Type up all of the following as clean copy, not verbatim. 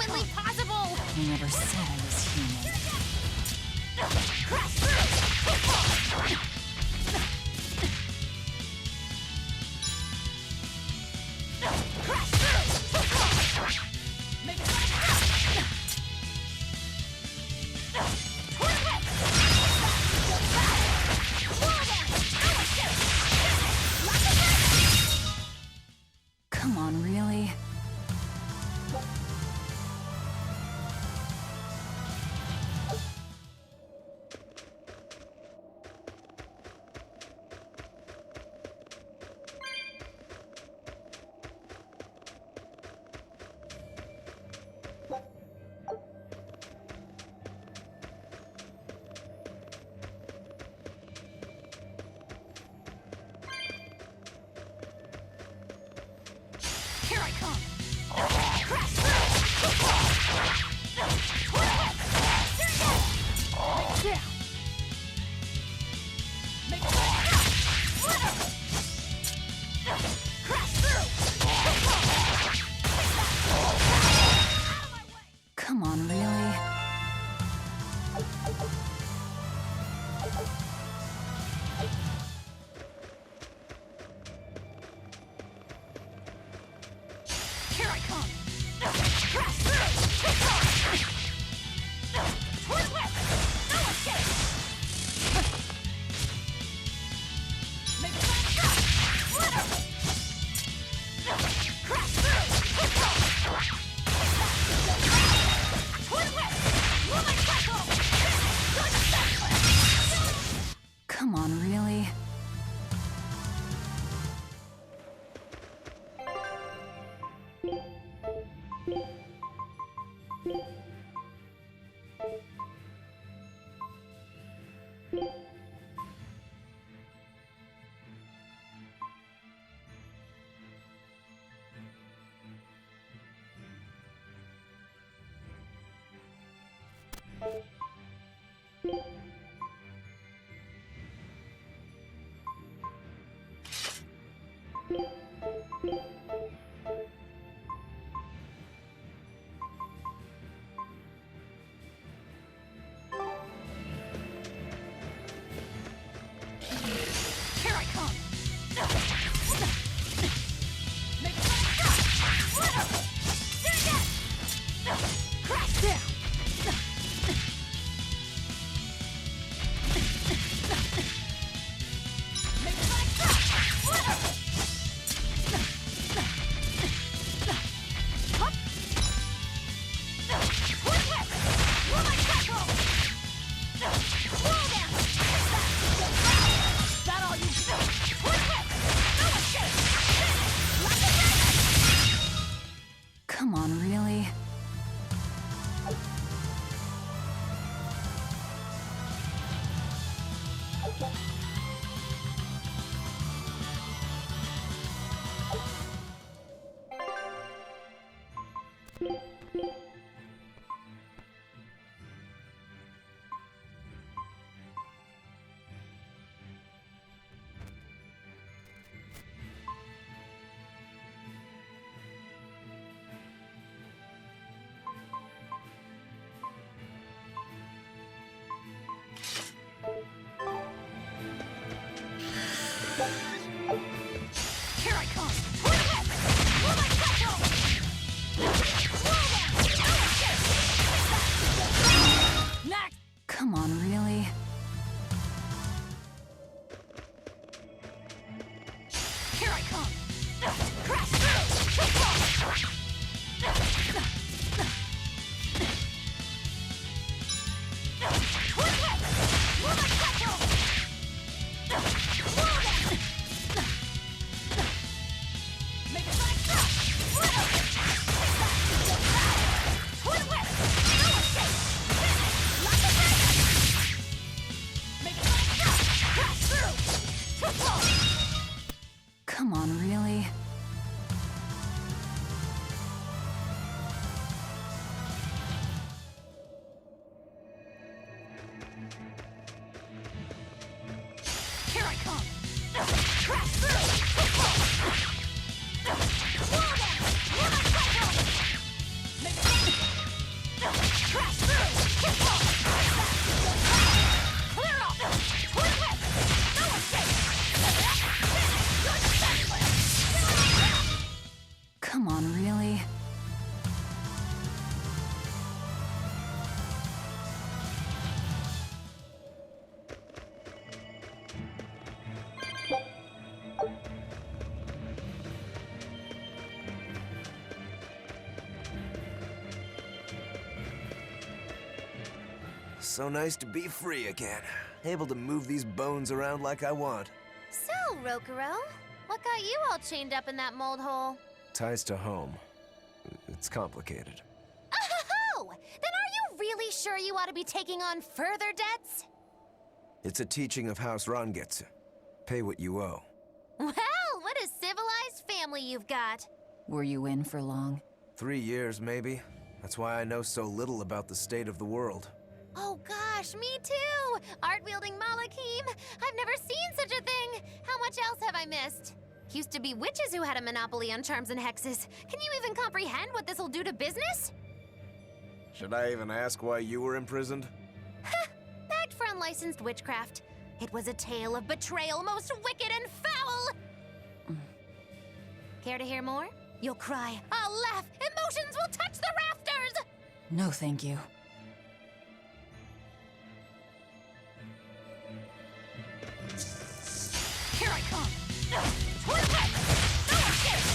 humanly possible! I never said I was human. Crash through! Crash through! Make it Come on, really? Here I come! Crash through! Down! Make it crash through! Out of my way! Come on, really? Here I come! Crash through! Twin whip! No escape! Make it flitter! Crash through! Twin whip! Rolling cycle! Come on, really? Here I come! Make it flitter! Do it again! Crash down! Make it flitter! Hop! Twin whip! Rolling cycle! Roll down! That all you do? Twin whip! No escape! Like a dragon! Come on, really? So nice to be free again. Able to move these bones around like I want. So, Rokuro, what got you all chained up in that mold hole? Ties to home. It's complicated. Oh! Then are you really sure you ought to be taking on further debts? It's a teaching of House Rangetsu. Pay what you owe. Well, what a civilized family you've got. Were you in for long? 3 years, maybe. That's why I know so little about the state of the world. Oh gosh, me too! Art-wielding Malakim! I've never seen such a thing! How much else have I missed? Used to be witches who had a monopoly on charms and hexes. Can you even comprehend what this'll do to business? Should I even ask why you were imprisoned? Bagged for unlicensed witchcraft. It was a tale of betrayal most wicked and foul! Care to hear more? You'll cry, I'll laugh, emotions will touch the rafters! No, thank you. Here I come! Toward the way! No escape!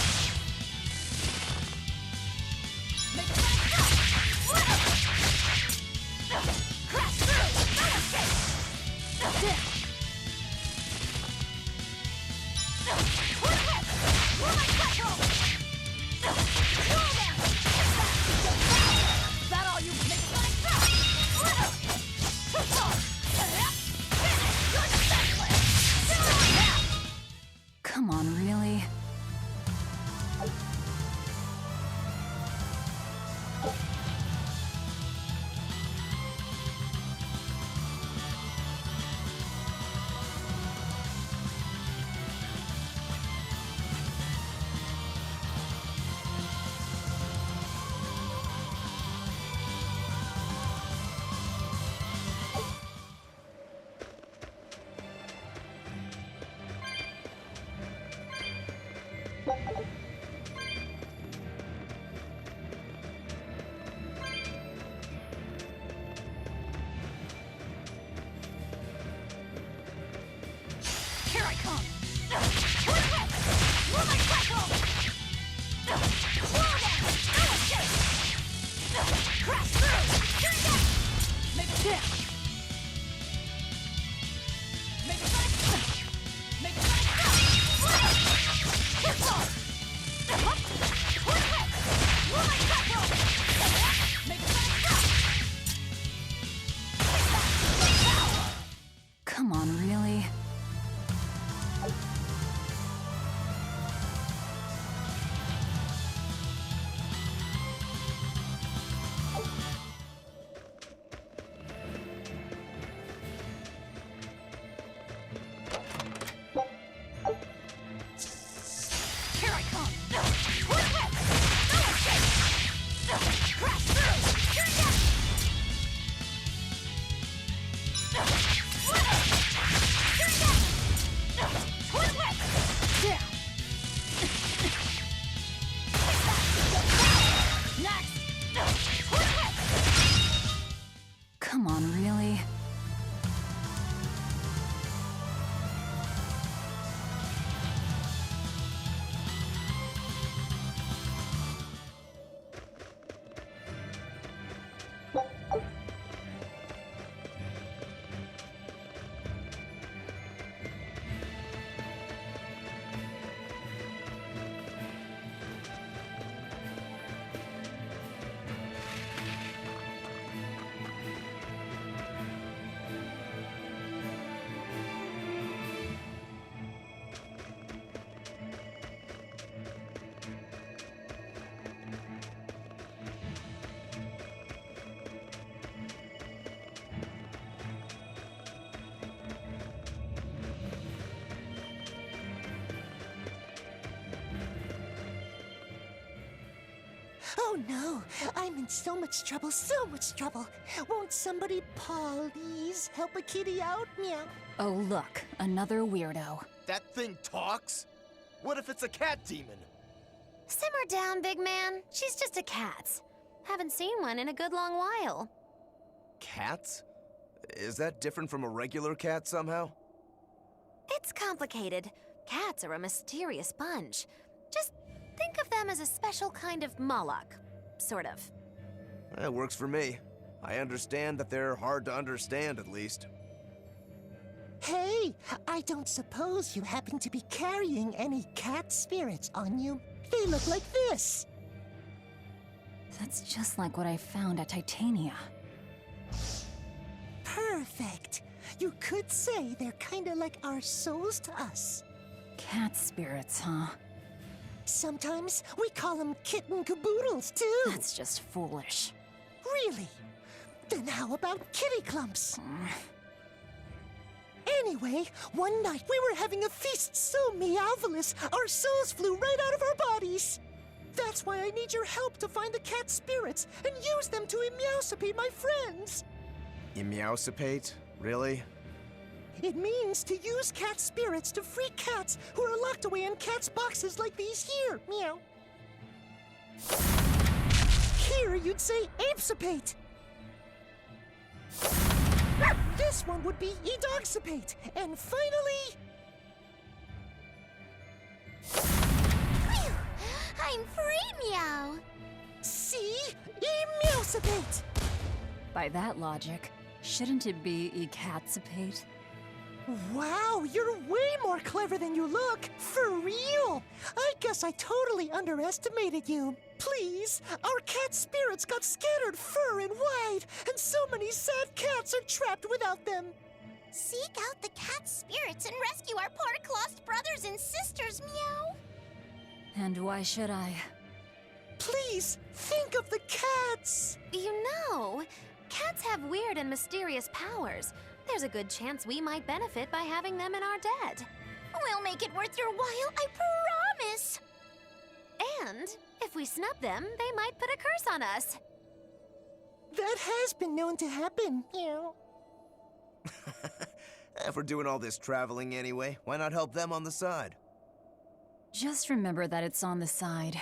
Make a fast cut! Crash through! No escape! Toward the way! Roll my special! Roll them! Is that all you make a fast cut? Finish! You're senseless! Come on, really? Here I come! Toward the way! Roll my cycle! Roll them! No escape! Crash through! Here you go! Make a dip! Make a fast! Make a fast! Pistol! Toward the way! Roll my cycle! Make a fast! Come on, really? Here I come! Toward the way! No escape! Crash through! Here you go! Here you go! Toward the way! Yeah! Next! Toward the way! Come on, really? Oh no, I'm in so much trouble, so much trouble. Won't somebody please help a kitty out? Meow. Oh, look, another weirdo. That thing talks? What if it's a cat demon? Simmer down, big man. She's just a cat. Haven't seen one in a good long while. Cats? Is that different from a regular cat somehow? It's complicated. Cats are a mysterious bunch. Just think of them as a special kind of Moloch. Sort of. That works for me. I understand that they're hard to understand, at least. Hey, I don't suppose you happen to be carrying any cat spirits on you? They look like this. That's just like what I found at Titania. Perfect. You could say they're kinda like our souls to us. Cat spirits, huh? Sometimes we call them kitten caboodles, too. That's just foolish. Really? Then how about kitty clumps? Anyway, one night we were having a feast so meowvelous, our souls flew right out of our bodies. That's why I need your help to find the cat spirits and use them to emeowsipate my friends. Emeowsipate? Really? It means to use cat spirits to free cats who are locked away in cats' boxes like these here. Meow. Here you'd say apesipate. This one would be edogsipate. And finally... Phew! I'm free, meow. see? Emeowsipate. By that logic, shouldn't it be ecatsipate? Wow, you're way more clever than you look. For real. I guess I totally underestimated you. Please, our cat spirits got scattered far and wide, and so many sad cats are trapped without them. Seek out the cat spirits and rescue our poor lost brothers and sisters, meow. And why should I? Please, think of the cats. You know, cats have weird and mysterious powers. There's a good chance we might benefit by having them in our debt. We'll make it worth your while, I promise! And if we snub them, they might put a curse on us. That has been known to happen. Meow. If we're doing all this traveling anyway, why not help them on the side? Just remember that it's on the side.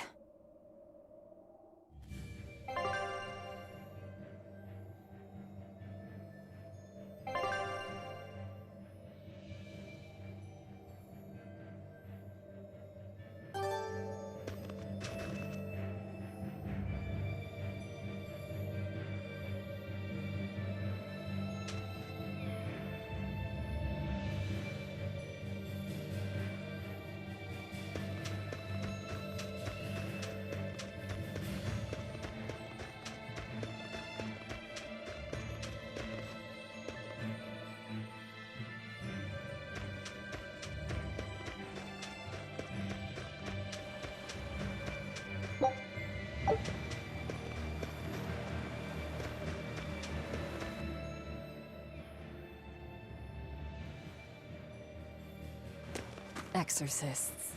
Exorcists.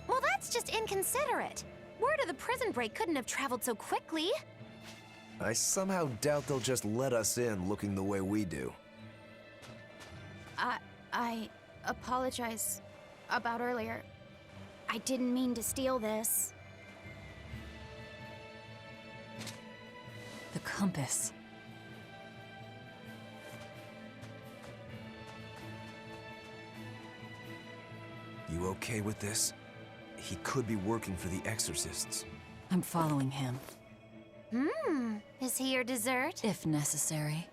Well, that's just inconsiderate. Word of the prison break couldn't have traveled so quickly. I somehow doubt they'll just let us in looking the way we do. I apologize about earlier. I didn't mean to steal this. The compass. You okay with this? He could be working for the exorcists. I'm following him, Is he your dessert? if necessary.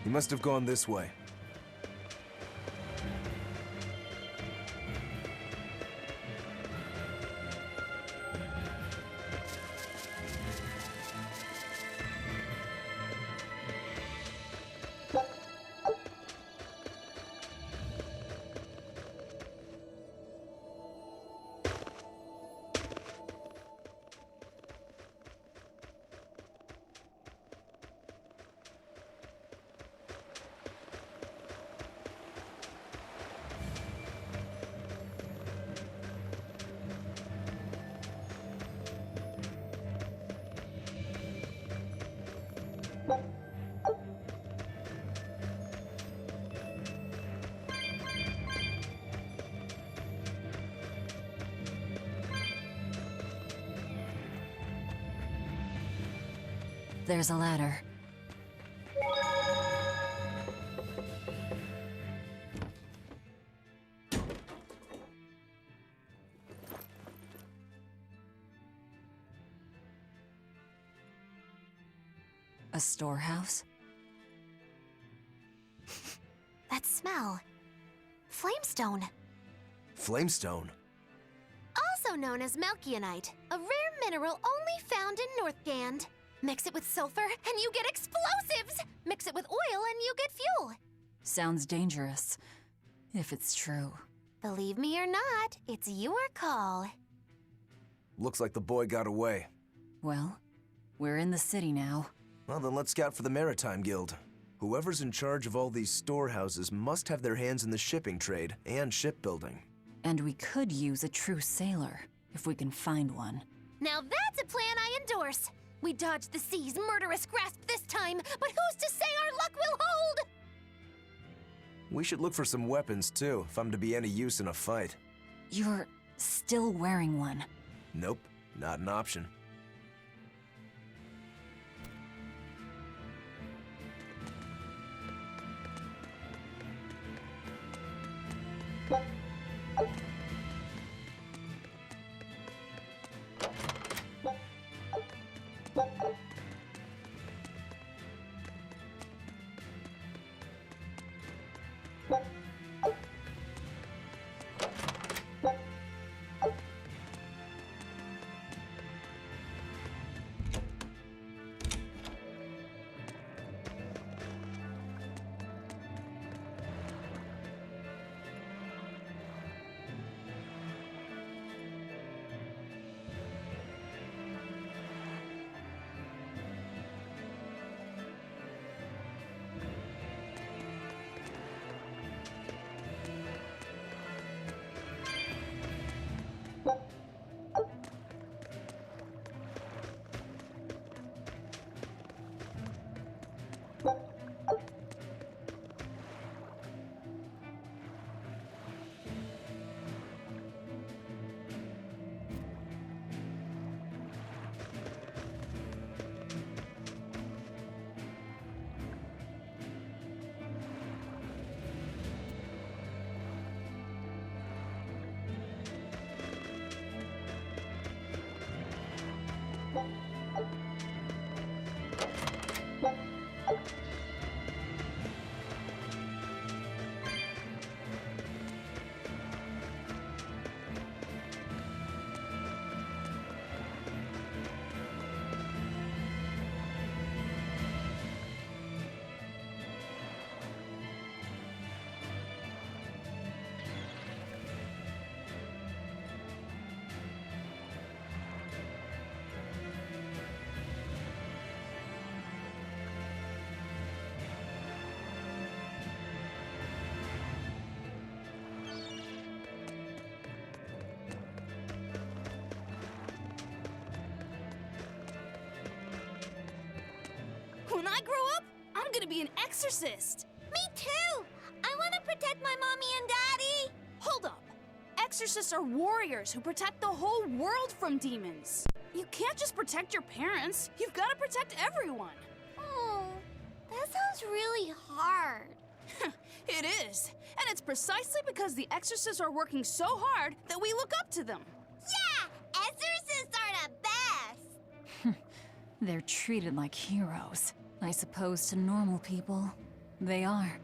He must have gone this way. There's a ladder. A storehouse? That smell. Flamestone. Flamestone? Also known as Melkionite, a rare mineral only found in Northgand. Mix it with sulfur and you get explosives! Mix it with oil and you get fuel. Sounds dangerous. If it's true. Believe me or not, it's your call. Looks like the boy got away. Well, we're in the city now. Well, then let's scout for the Maritime Guild. Whoever's in charge of all these storehouses must have their hands in the shipping trade and shipbuilding. And we could use a true sailor, if we can find one. Now that's a plan I endorse. We dodged the sea's murderous grasp this time, but who's to say our luck will hold? We should look for some weapons, too, if I'm to be any use in a fight. You're still wearing one. Nope, not an option. When I grow up, I'm gonna be an exorcist. Me too! I want to protect my mommy and daddy! Hold up. Exorcists are warriors who protect the whole world from demons. You can't just protect your parents. You've got to protect everyone. Oh, that sounds really hard. It is. And it's precisely because the exorcists are working so hard that we look up to them. Yeah! Exorcists are the best! They're treated like heroes. I suppose to normal people, they are.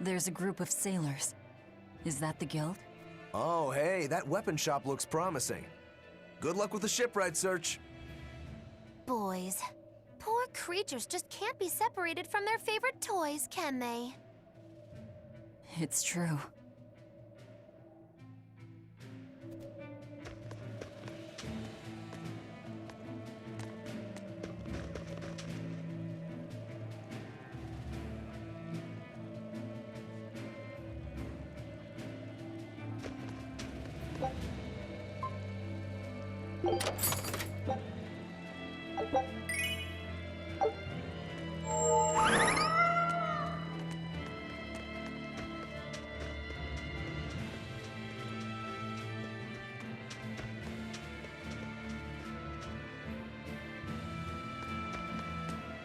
There's a group of sailors. Is that the guild? Oh, hey, that weapon shop looks promising. Good luck with the shipwright search. Boys. Poor creatures just can't be separated from their favorite toys, can they? It's true.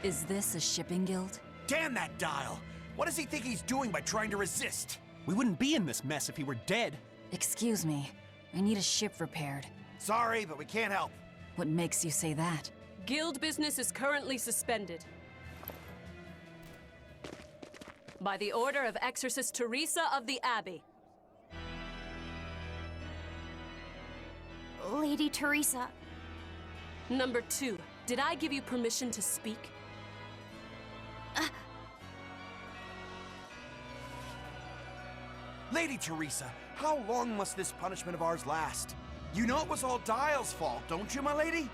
Is this a shipping guild? Damn that dial! What does he think he's doing by trying to resist? We wouldn't be in this mess if he were dead. Excuse me. I need a ship repaired. Sorry, but we can't help. What makes you say that? Guild business is currently suspended. By the order of Exorcist Teresa of the Abbey. Lady Teresa. Number 2, did I give you permission to speak? Lady Teresa, how long must this punishment of ours last? You know it was all Dial's fault, don't you, my lady?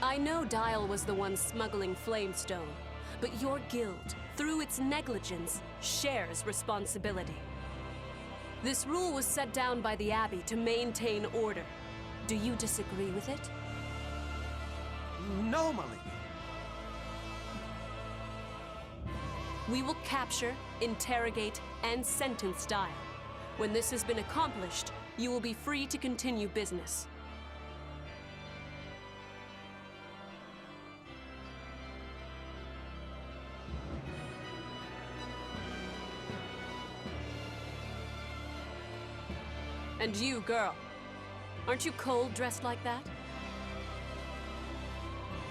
I know Dial was the one smuggling Flamestone, but your guild, through its negligence, shares responsibility. This rule was set down by the Abbey to maintain order. Do you disagree with it? No, my lady. We will capture, interrogate, and sentence Dial. When this has been accomplished, you will be free to continue business. And you, girl, aren't you cold dressed like that?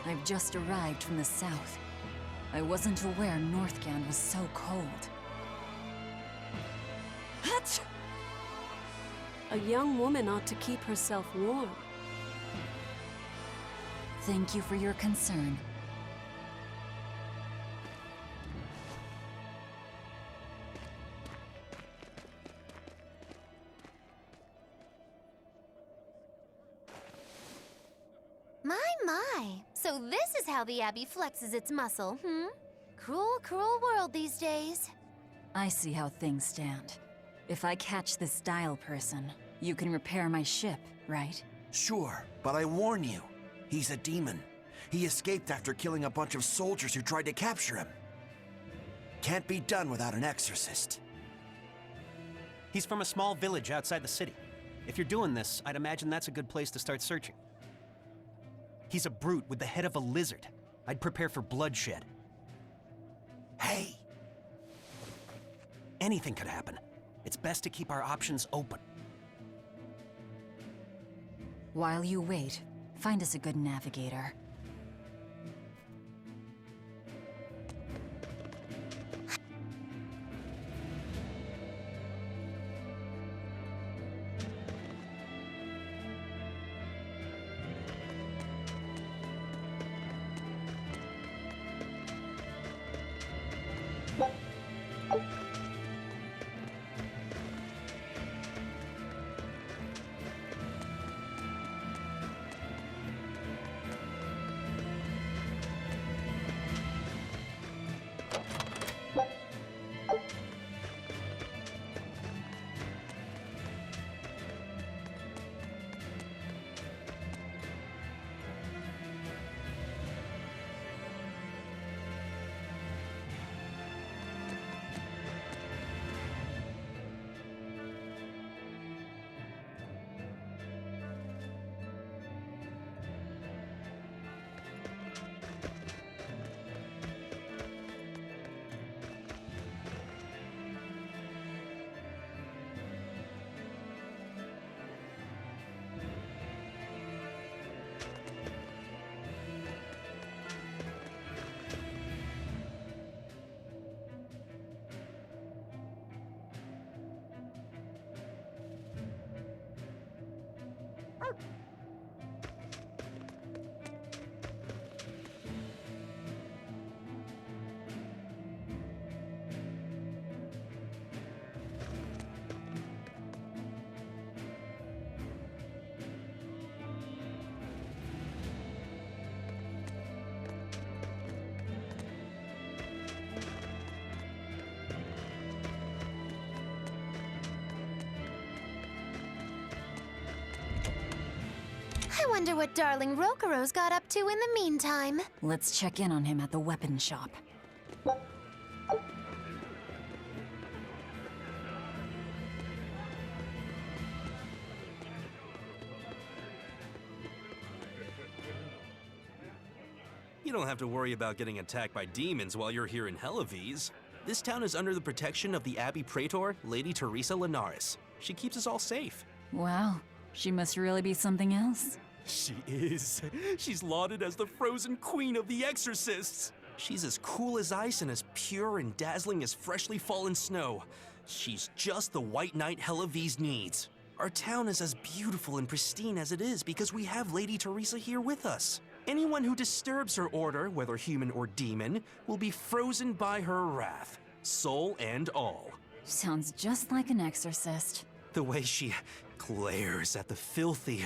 I've just arrived from the south. I wasn't aware Northgand was so cold. A young woman ought to keep herself warm. Thank you for your concern. My. So this is how the Abbey flexes its muscle, hmm? Cruel, cruel world these days. I see how things stand. If I catch this Dial person, you can repair my ship, right? Sure, but I warn you, he's a demon. He escaped after killing a bunch of soldiers who tried to capture him. Can't be done without an exorcist. He's from a small village outside the city. If you're doing this, I'd imagine that's a good place to start searching. He's a brute with the head of a lizard. I'd prepare for bloodshed. Hey! Anything could happen. It's best to keep our options open. While you wait, find us a good navigator. I wonder what darling Rokuro's got up to in the meantime. Let's check in on him at the weapon shop. You don't have to worry about getting attacked by demons while you're here in Helavies. This town is under the protection of the Abbey Praetor, Lady Teresa Linares. She keeps us all safe. Wow, she must really be something else. She is. She's lauded as the frozen queen of the exorcists. She's as cool as ice and as pure and dazzling as freshly fallen snow. She's just the white knight Helavies needs. Our town is as beautiful and pristine as it is because we have Lady Teresa here with us. Anyone who disturbs her order, whether human or demon, will be frozen by her wrath, soul and all. Sounds just like an exorcist. The way she glares at the filthy.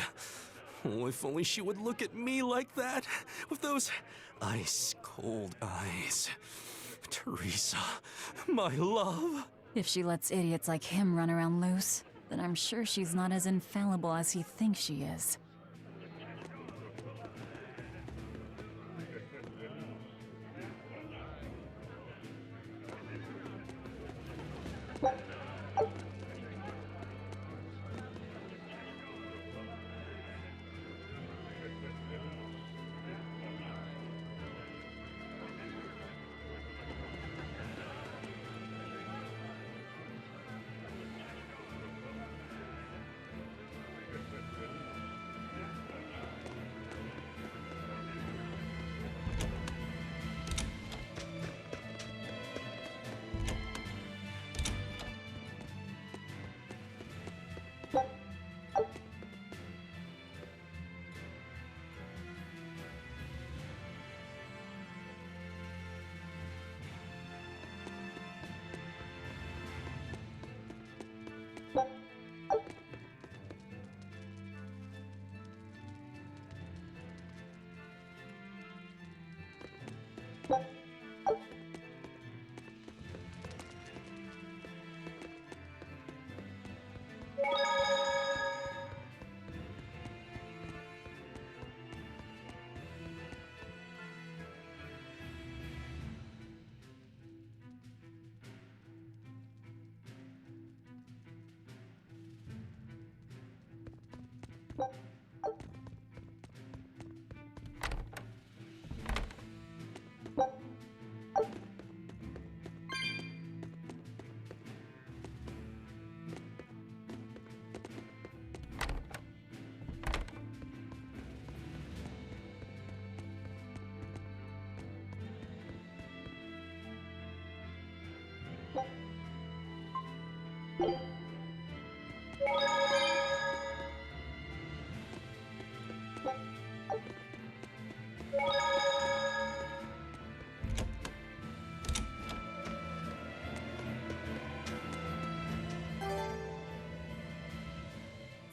Oh, if only she would look at me like that, with those ice-cold eyes. Teresa, my love. If she lets idiots like him run around loose, then I'm sure she's not as infallible as he thinks she is.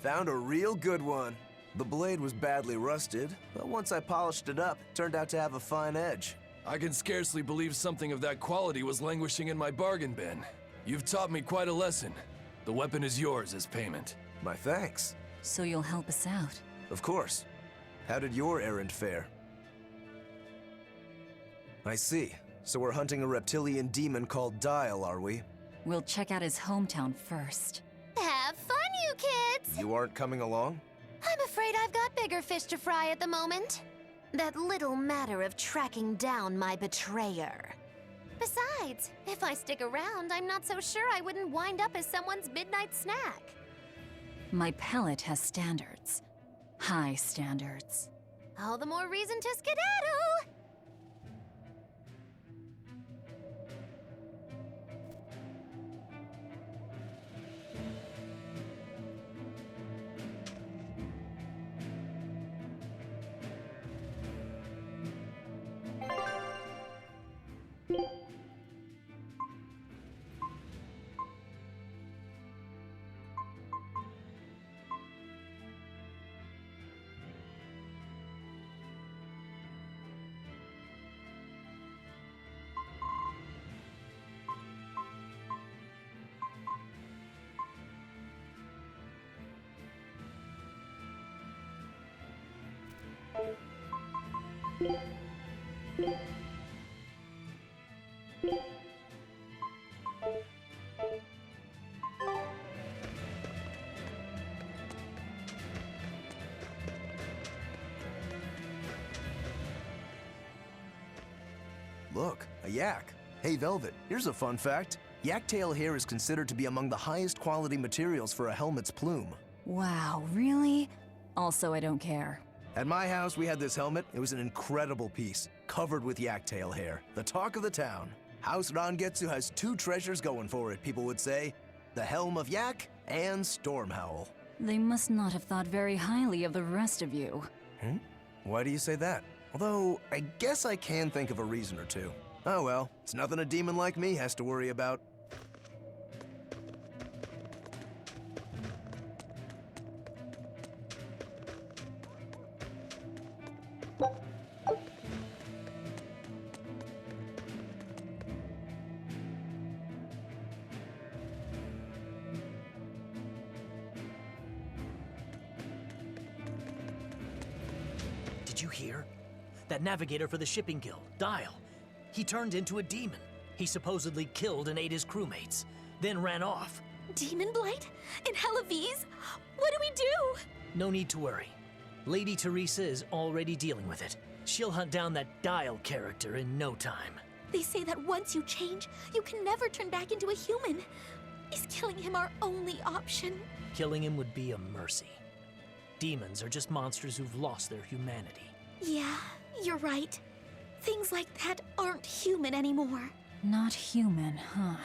Found a real good one. The blade was badly rusted, but once I polished it up, it turned out to have a fine edge. I can scarcely believe something of that quality was languishing in my bargain bin. You've taught me quite a lesson. The weapon is yours as payment. My thanks. So you'll help us out? Of course. How did your errand fare? I see. So we're hunting a reptilian demon called Dial, are we? We'll check out his hometown first. Have fun, you kids! You aren't coming along? I'm afraid I've got bigger fish to fry at the moment. That little matter of tracking down my betrayer. Besides, if I stick around, I'm not so sure I wouldn't wind up as someone's midnight snack. My pellet has standards. High standards. All the more reason to skedaddle! Look, a yak. Hey, Velvet, here's a fun fact. Yak-tail hair is considered to be among the highest quality materials for a helmet's plume. Wow, really? Also, I don't care. At my house, we had this helmet. It was an incredible piece, covered with yak-tail hair. The talk of the town. House Rangetsu has two treasures going for it, people would say. The Helm of Yak and Stormhowl. They must not have thought very highly of the rest of you. Why do you say that? Although, I guess I can think of a reason or two. Oh well, it's nothing a demon like me has to worry about. Did you hear? That navigator for the shipping guild, Dial. He turned into a demon. He supposedly killed and ate his crewmates, then ran off. Demon Blight? In Hellawes? What do we do? No need to worry. Lady Teresa is already dealing with it. She'll hunt down that Dial character in no time. They say that once you change, you can never turn back into a human. Is killing him our only option? Killing him would be a mercy. Demons are just monsters who've lost their humanity. Yeah, you're right. Things like that aren't human anymore. Not human, huh?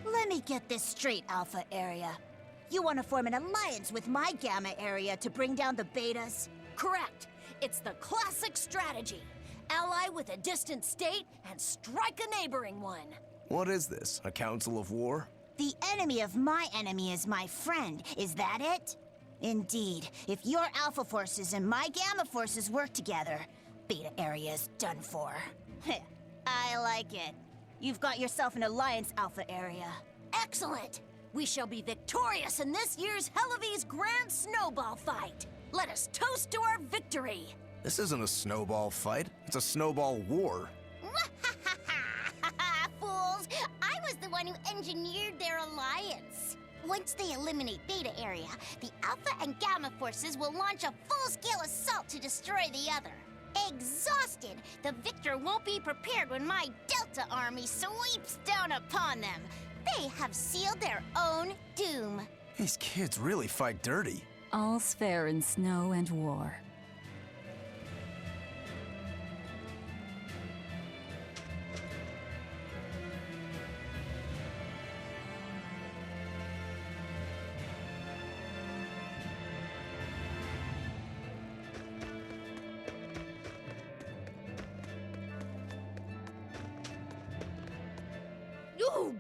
Let me get this straight, Alpha Area. You want to form an alliance with my Gamma Area to bring down the Betas? Correct. It's the classic strategy. Ally with a distant state and strike a neighboring one. What is this, a council of war? The enemy of my enemy is my friend. Is that it? Indeed. If your Alpha forces and my Gamma forces work together, Beta Area is done for. I like it. You've got yourself an alliance, Alpha Area. Excellent! We shall be victorious in this year's Hellawes Grand Snowball Fight. Let us toast to our victory. This isn't a snowball fight. It's a snowball war. Fools! I was the one who engineered their alliance. Once they eliminate Beta Area, the Alpha and Gamma forces will launch a full-scale assault to destroy the other. Exhausted, the victor won't be prepared when my Delta army sweeps down upon them. They have sealed their own doom. These kids really fight dirty. All's fair in snow and war. Ooh,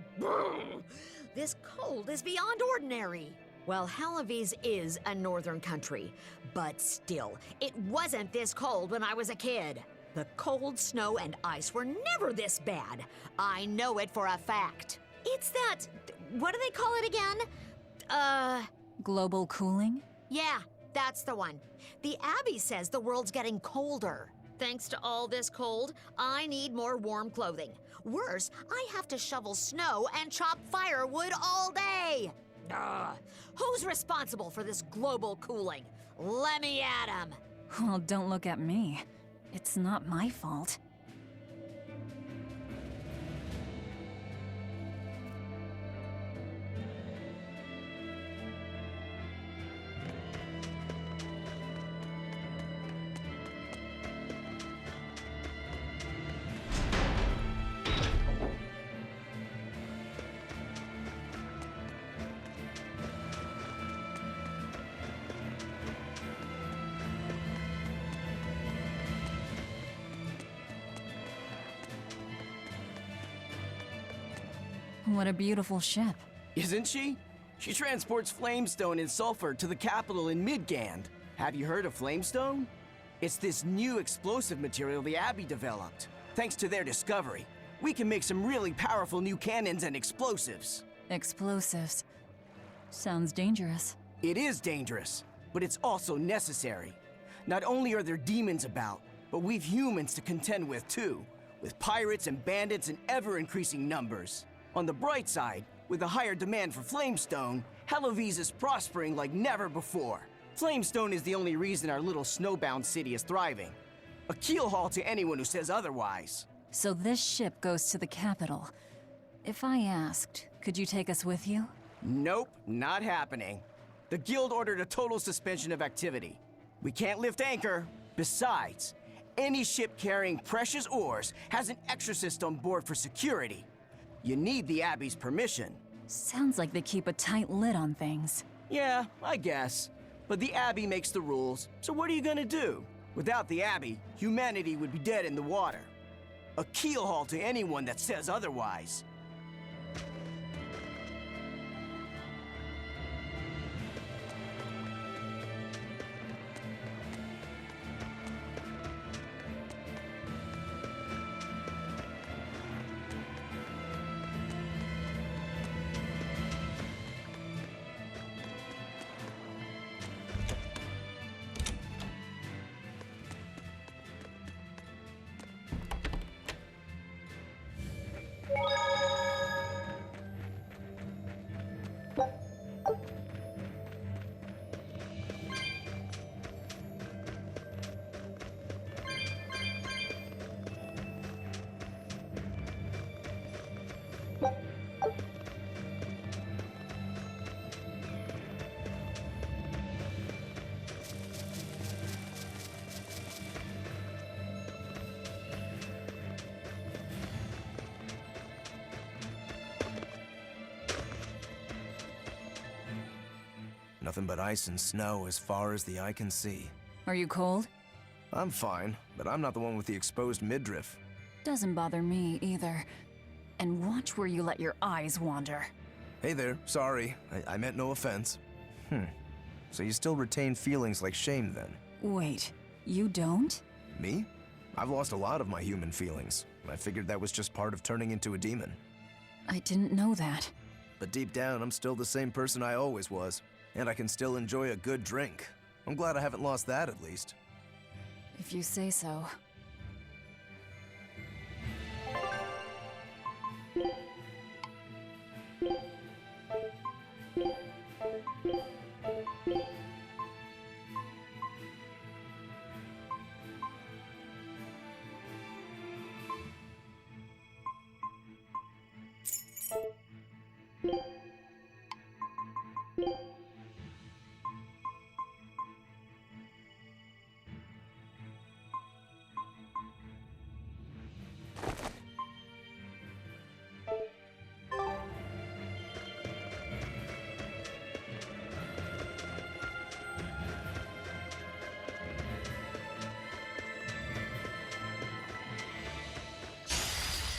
this cold is beyond ordinary. Well, Hellawes is a northern country, but still, it wasn't this cold when I was a kid. The cold, snow, and ice were never this bad. I know it for a fact. It's that... what do they call it again? Global cooling? Yeah, that's the one. The Abbey says the world's getting colder. Thanks to all this cold, I need more warm clothing. Worse, I have to shovel snow and chop firewood all day. Who's responsible for this global cooling? Let me at 'em. Well, don't look at me. It's not my fault. What a beautiful ship. Isn't she? She transports flamestone and sulfur to the capital in Midgand. Have you heard of flamestone? It's this new explosive material the Abbey developed. Thanks to their discovery, we can make some really powerful new cannons and explosives. Explosives. Sounds dangerous. It is dangerous, but it's also necessary. Not only are there demons about, but we've humans to contend with too, with pirates and bandits in ever-increasing numbers. On the bright side, with a higher demand for flamestone, Hellowes is prospering like never before. Flamestone is the only reason our little snowbound city is thriving. A keelhaul to anyone who says otherwise. So this ship goes to the capital. If I asked, could you take us with you? Nope, not happening. The Guild ordered a total suspension of activity. We can't lift anchor. Besides, any ship carrying precious ores has an exorcist on board for security. You need the Abbey's permission. Sounds like they keep a tight lid on things. Yeah, I guess. But the Abbey makes the rules, so what are you gonna do? Without the Abbey, humanity would be dead in the water. A keelhaul to anyone that says otherwise. Nothing but ice and snow as far as the eye can see. Are you cold? I'm fine, but I'm not the one with the exposed midriff. Doesn't bother me either. And watch where you let your eyes wander. Hey there, sorry. I meant no offense. So you still retain feelings like shame then? Wait, you don't? Me? I've lost a lot of my human feelings. I figured that was just part of turning into a demon. I didn't know that. But deep down, I'm still the same person I always was. And I can still enjoy a good drink. I'm glad I haven't lost that, at least. If you say so.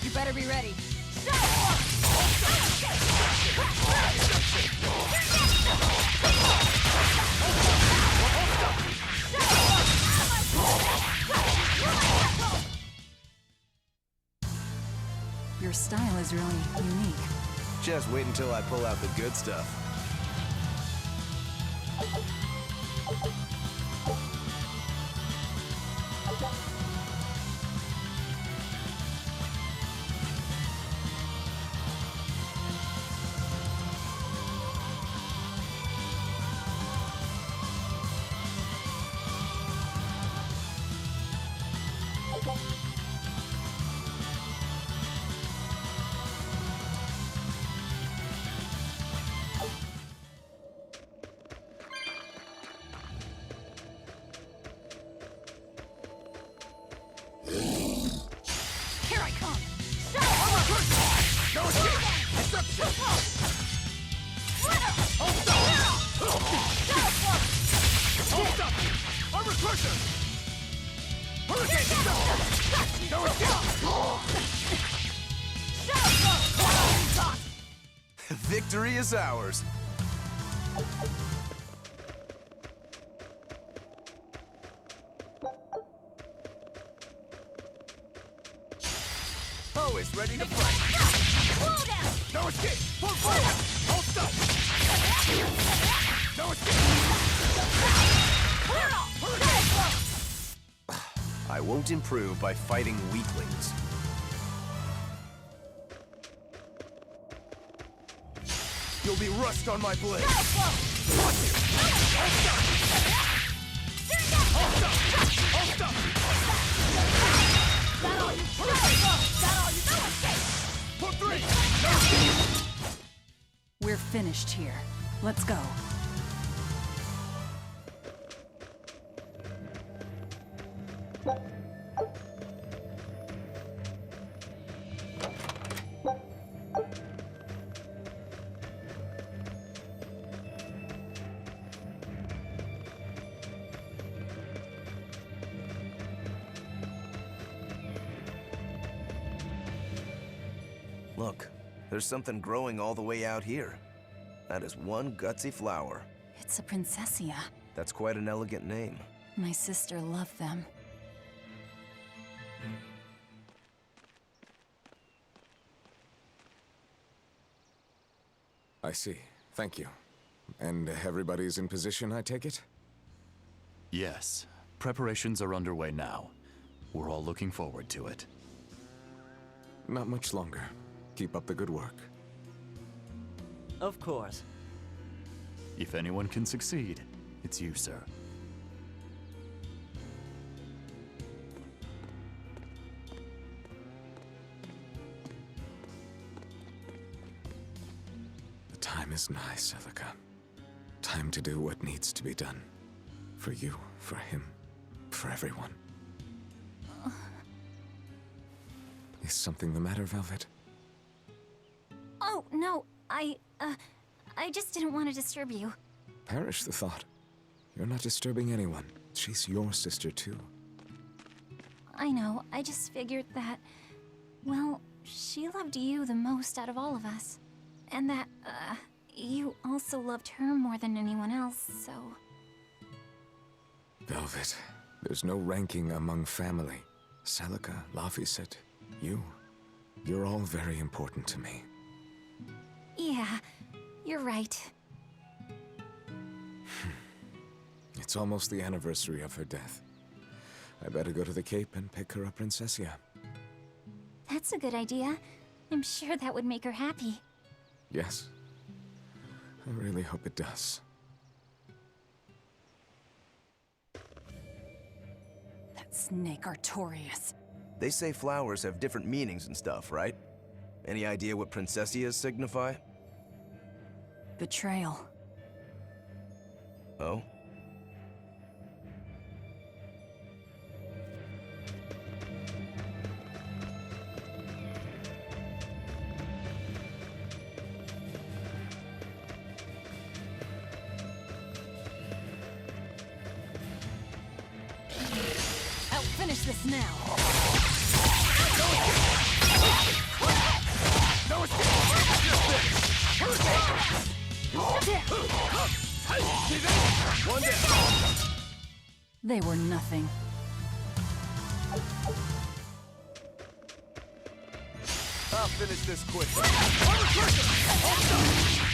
You better be ready. Your style is really unique. Just wait until I pull out the good stuff. Victory is ours. Always ready to fight. No escape! Pull forward! Hold stop! No escape! I won't improve by fighting weaklings. You'll be rust on my blade. Hold stop! Hold stop! That all you Put three! We're finished here. Let's go. Look, there's something growing all the way out here. That is one gutsy flower. It's a princessia. That's quite an elegant name. My sister loved them. I see. Thank you. And everybody's in position, I take it? Yes. Preparations are underway now. We're all looking forward to it. Not much longer. Keep up the good work. Of course. If anyone can succeed, it's you, sir. The time is nigh, Celica. Time to do what needs to be done. For you, for him, for everyone. Is something the matter, Velvet? Oh, no, I just didn't want to disturb you. Perish the thought. You're not disturbing anyone. She's your sister, too. I know, I just figured that, well, she loved you the most out of all of us. And that, you also loved her more than anyone else, so... Velvet, there's no ranking among family. Celica, Laphicet, you're all very important to me. Yeah, you're right. It's almost the anniversary of her death. I better go to the Cape and pick her up Princessia. That's a good idea. I'm sure that would make her happy. Yes. I really hope it does. That snake Artorias. They say flowers have different meanings and stuff, right? Any idea what princessias signify? Betrayal. Oh? I'll finish this now. One down. They were nothing. I'll finish this quickly.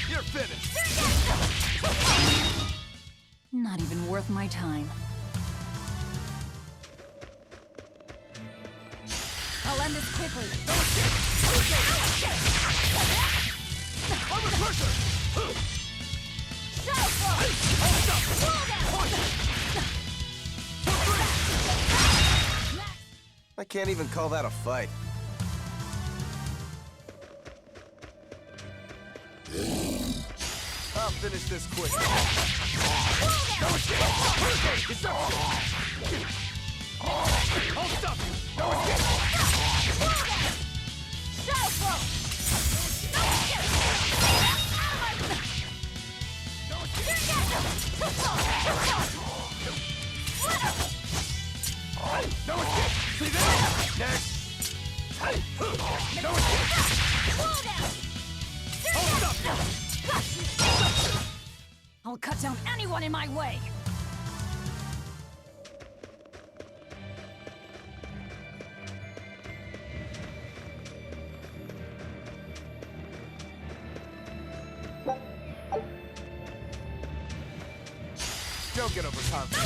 You're finished. Not even worth my time. I'll end this quickly. I can't even call that a fight. I'll finish this quick. I'll stop you. No No escape! See this? Next! No escape! Hold up! I'll cut down anyone in my way! Don't get overconfident.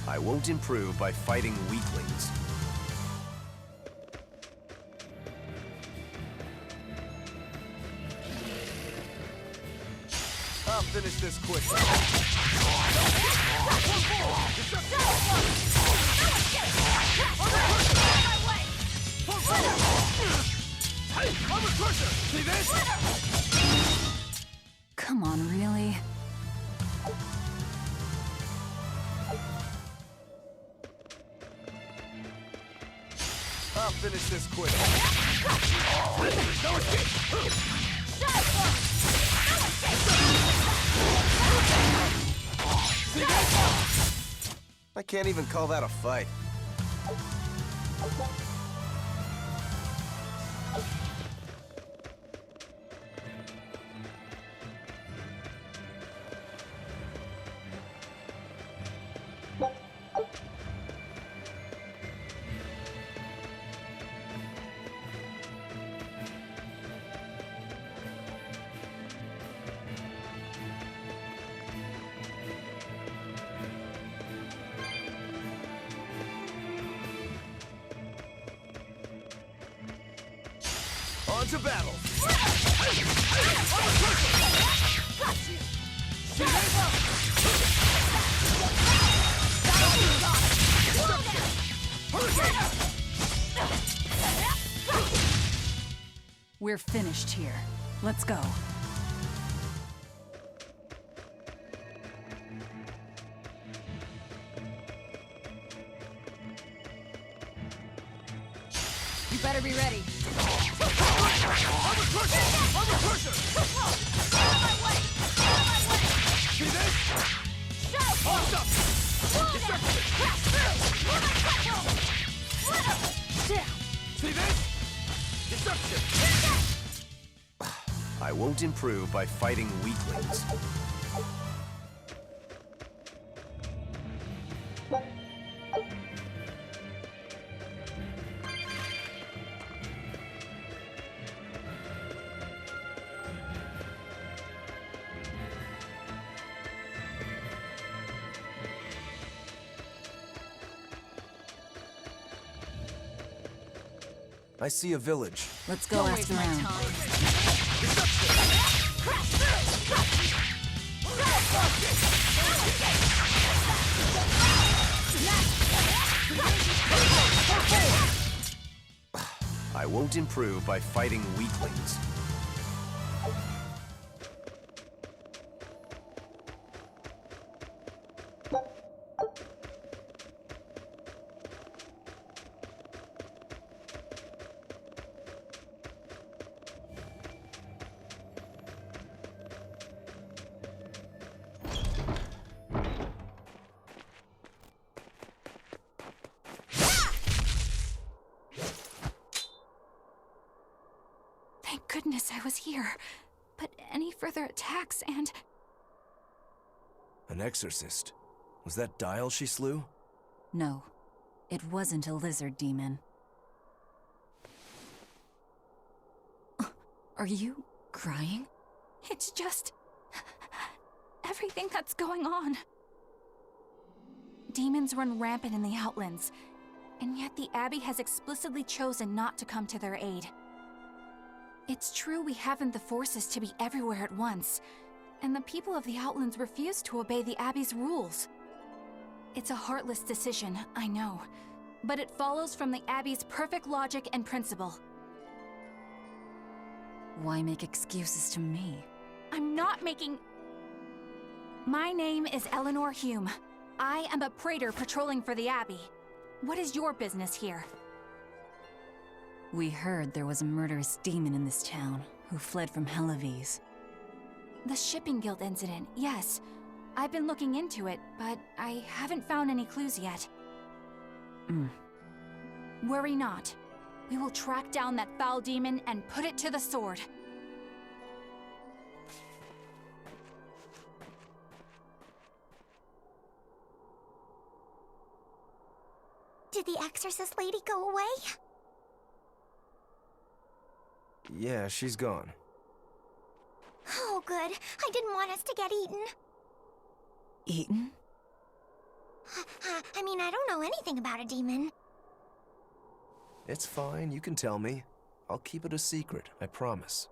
I won't improve by fighting weaklings. I'll finish this quickly. See this? Come on, really? I'll finish this quickly. I can't even call that a fight. On to battle! We're finished here. Let's go. You better be ready. See this? Hold up! See this? Deception! I won't improve by fighting weaklings. I see a village. Let's go ask around. I won't improve by fighting weaklings. Thank goodness I was here. But any further attacks and... An exorcist. Was that Dial she slew? No, it wasn't a lizard demon. Are you crying? It's just... everything that's going on. Demons run rampant in the Outlands, and yet the Abbey has explicitly chosen not to come to their aid. It's true we haven't the forces to be everywhere at once, and the people of the Outlands refuse to obey the Abbey's rules. It's a heartless decision, I know, but it follows from the Abbey's perfect logic and principle. Why make excuses to me? I'm not making... My name is Eleanor Hume. I am a praetor patrolling for the Abbey. What is your business here? We heard there was a murderous demon in this town who fled from Helavis. The Shipping Guild incident, yes. I've been looking into it, but I haven't found any clues yet. Worry not. We will track down that foul demon and put it to the sword. Did the exorcist lady go away? Yeah, she's gone. Oh, good. I didn't want us to get eaten. Eaten? I mean, I don't know anything about a demon. It's fine, you can tell me. I'll keep it a secret, I promise.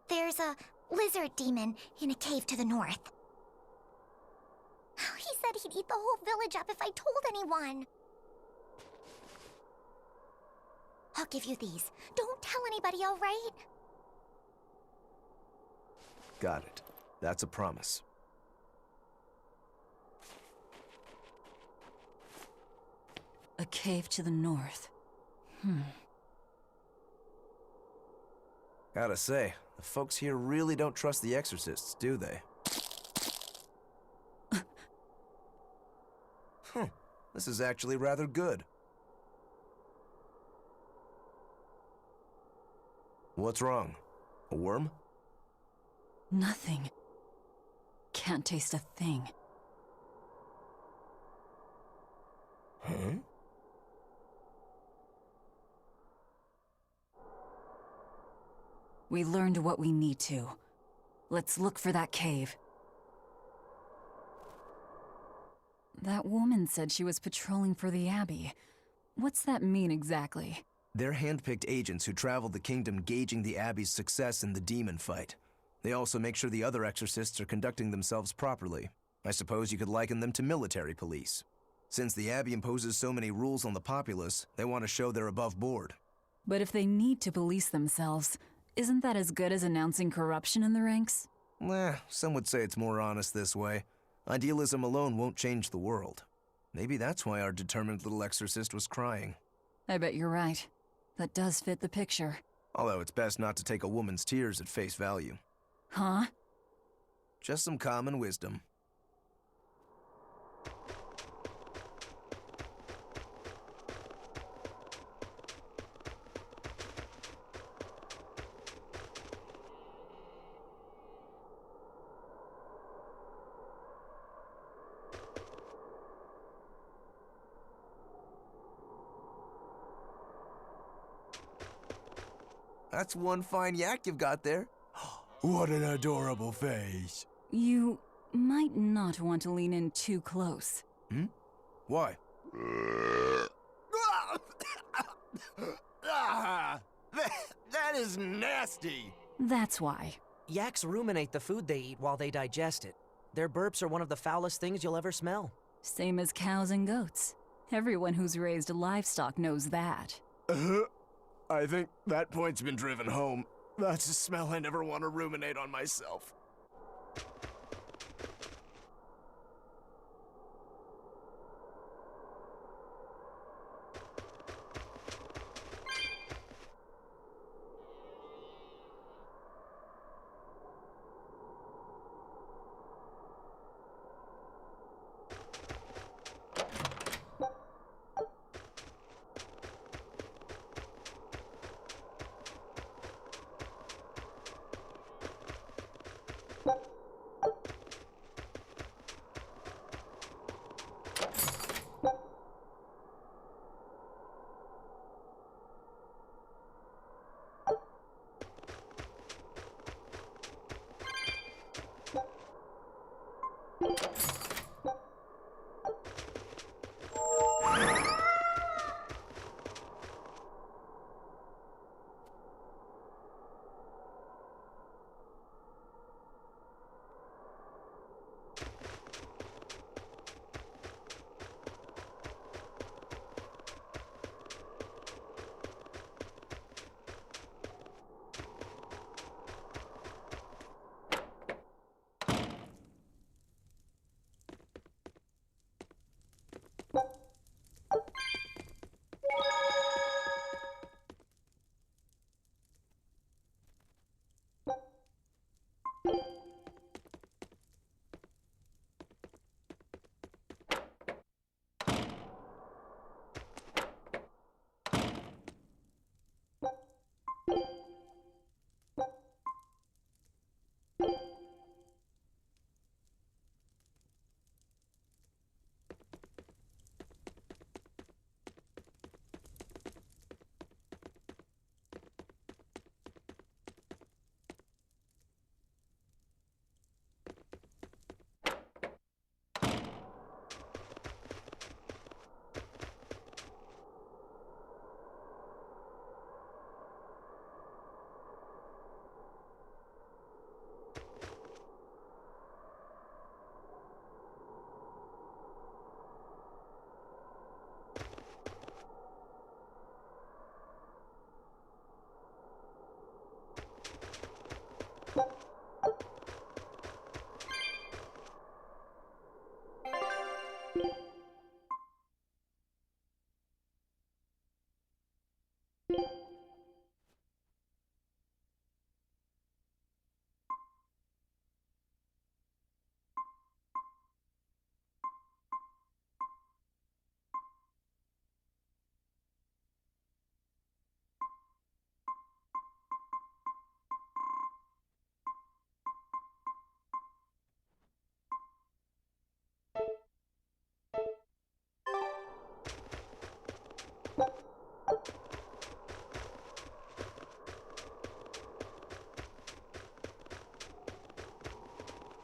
There's a lizard demon in a cave to the north. He said he'd eat the whole village up if I told anyone. I'll give you these. Don't tell anybody, all right? Got it. That's a promise. A cave to the north. Gotta say, the folks here really don't trust the exorcists, do they? This is actually rather good. What's wrong? A worm? Nothing. Can't taste a thing. Huh? We learned what we need to. Let's look for that cave. That woman said she was patrolling for the Abbey. What's that mean exactly? They're handpicked agents who travel the kingdom gauging the Abbey's success in the demon fight. They also make sure the other exorcists are conducting themselves properly. I suppose you could liken them to military police. Since the Abbey imposes so many rules on the populace, they want to show they're above board. But if they need to police themselves, isn't that as good as announcing corruption in the ranks? Some would say it's more honest this way. Idealism alone won't change the world. Maybe that's why our determined little exorcist was crying. I bet you're right. That does fit the picture. Although it's best not to take a woman's tears at face value. Huh? Just some common wisdom. That's one fine yak you've got there. What an adorable face. You might not want to lean in too close. Why? That is nasty. That's why. Yaks ruminate the food they eat while they digest it. Their burps are one of the foulest things you'll ever smell. Same as cows and goats. Everyone who's raised livestock knows that. I think that point's been driven home. That's a smell I never want to ruminate on myself.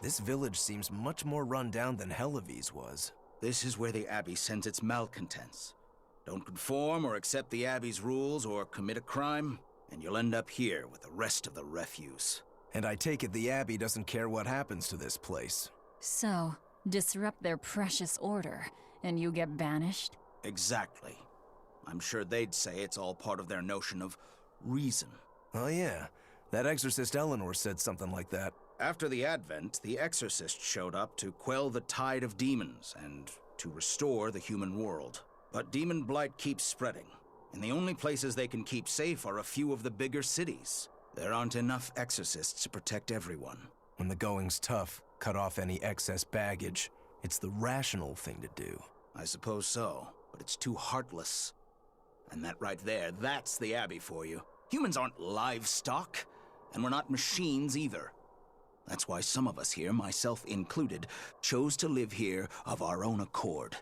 This village seems much more run down than Helavi's was. This is where the Abbey sends its malcontents. Don't conform or accept the Abbey's rules or commit a crime, and you'll end up here with the rest of the refuse. And I take it the Abbey doesn't care what happens to this place. So, disrupt their precious order, and you get banished? Exactly. I'm sure they'd say it's all part of their notion of reason. Oh yeah, that exorcist Eleanor said something like that. After the Advent, the exorcist showed up to quell the tide of demons and to restore the human world. But demon blight keeps spreading, and the only places they can keep safe are a few of the bigger cities. There aren't enough exorcists to protect everyone. When the going's tough, cut off any excess baggage. It's the rational thing to do. I suppose so, but it's too heartless. And that right there, that's the Abbey for you. Humans aren't livestock, and we're not machines either. That's why some of us here, myself included, chose to live here of our own accord.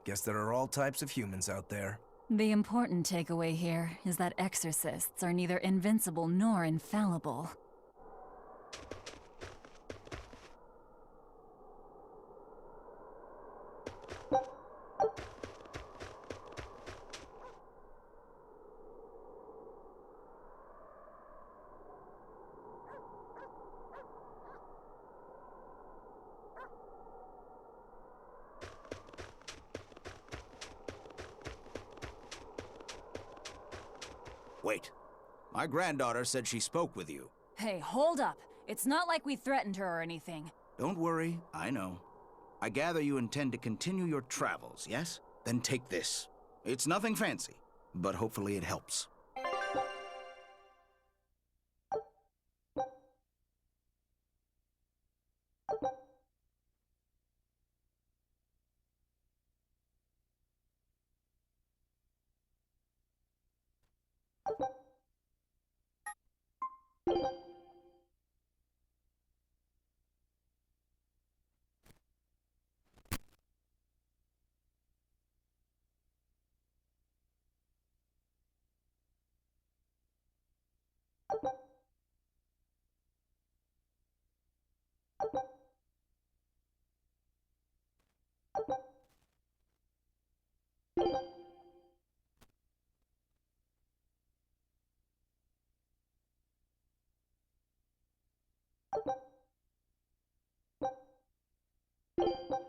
Guess there are all types of humans out there. The important takeaway here is that exorcists are neither invincible nor infallible. Wait. My granddaughter said she spoke with you. Hey, hold up. It's not like we threatened her or anything. Don't worry, I know. I gather you intend to continue your travels, yes? Then take this. It's nothing fancy, but hopefully it helps.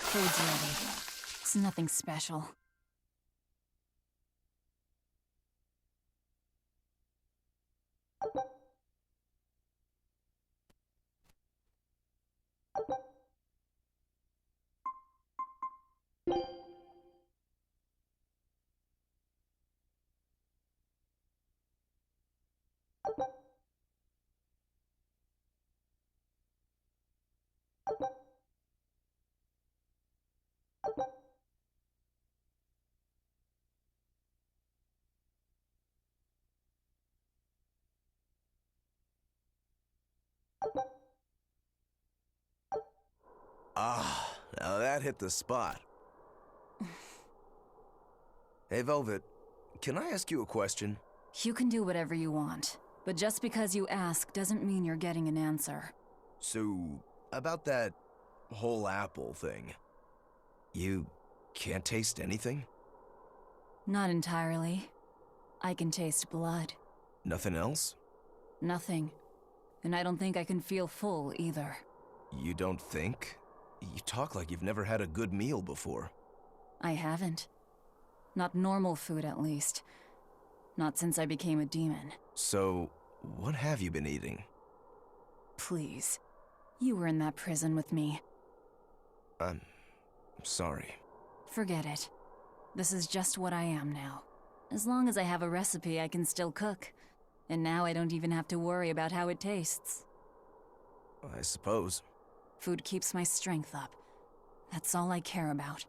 Food's ready. It's nothing special. Ah, now that hit the spot. Hey, Velvet, can I ask you a question? You can do whatever you want, but just because you ask doesn't mean you're getting an answer. So, about that whole apple thing, you can't taste anything? Not entirely. I can taste blood. Nothing else? Nothing. And I don't think I can feel full either. You don't think? You talk like you've never had a good meal before. I haven't. Not normal food, at least. Not since I became a demon. So, what have you been eating? Please. You were in that prison with me. I'm sorry. Forget it. This is just what I am now. As long as I have a recipe, I can still cook. And now I don't even have to worry about how it tastes. I suppose. Food keeps my strength up. That's all I care about.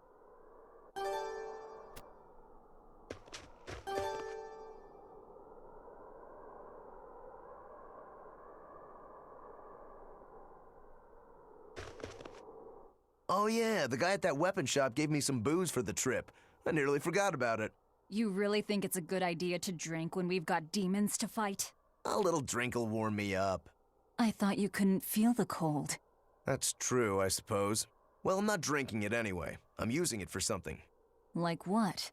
Oh yeah, the guy at that weapon shop gave me some booze for the trip. I nearly forgot about it. You really think it's a good idea to drink when we've got demons to fight? A little drink'll warm me up. I thought you couldn't feel the cold. That's true, I suppose. Well, I'm not drinking it anyway. I'm using it for something. Like what?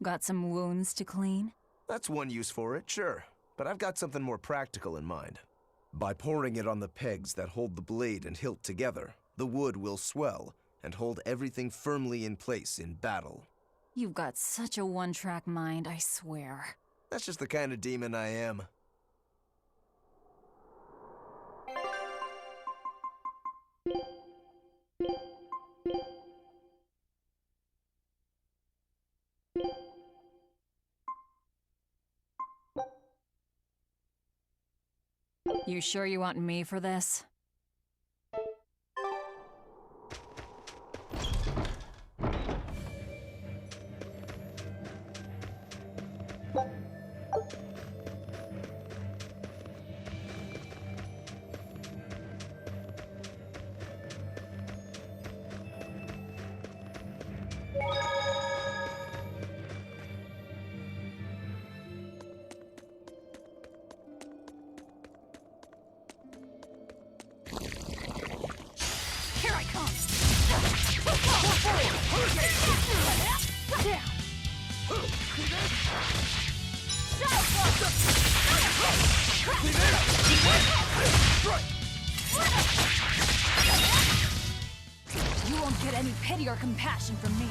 Got some wounds to clean? That's one use for it, sure. But I've got something more practical in mind. By pouring it on the pegs that hold the blade and hilt together, the wood will swell and hold everything firmly in place in battle. You've got such a one-track mind, I swear. That's just the kind of demon I am. You sure you want me for this? Here I come! You won't get any pity or compassion from me.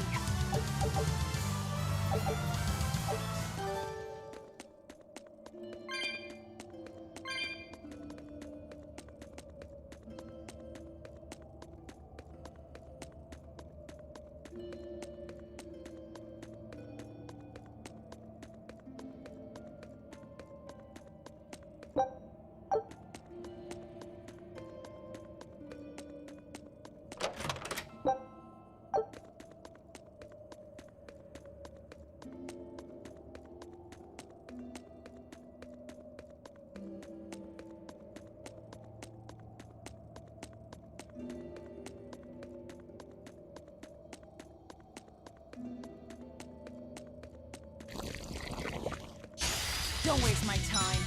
Don't waste my time.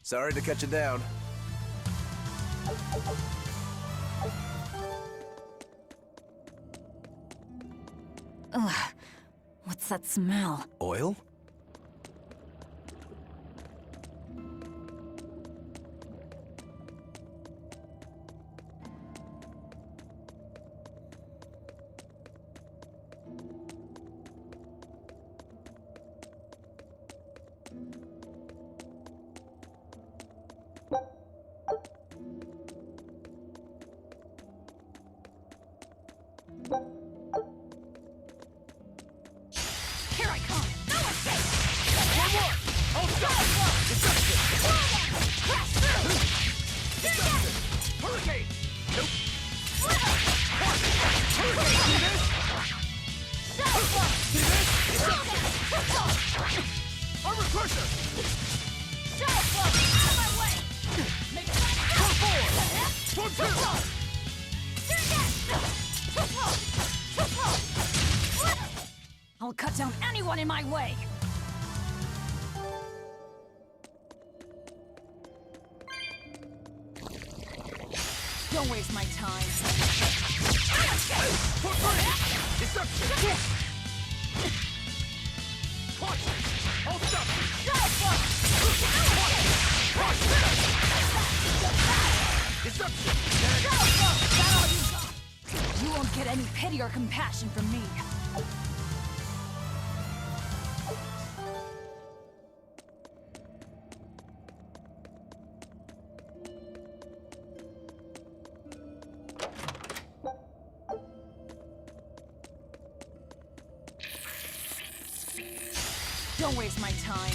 Sorry to cut you down. Ugh. What's that smell? Oil? Here I come! No escape! One more! I'll stop! Deception! Crash through! Deception! Hurricane! Nope! Hurricane! See this? See this? Deception! Armor crusher! Out of my way! Make it Turn forward! Turn two! I'll cut down anyone in my way! Don't waste my time. Deception! Caution! I'll stop! Deception! You won't get any pity or compassion from me. Don't waste my time.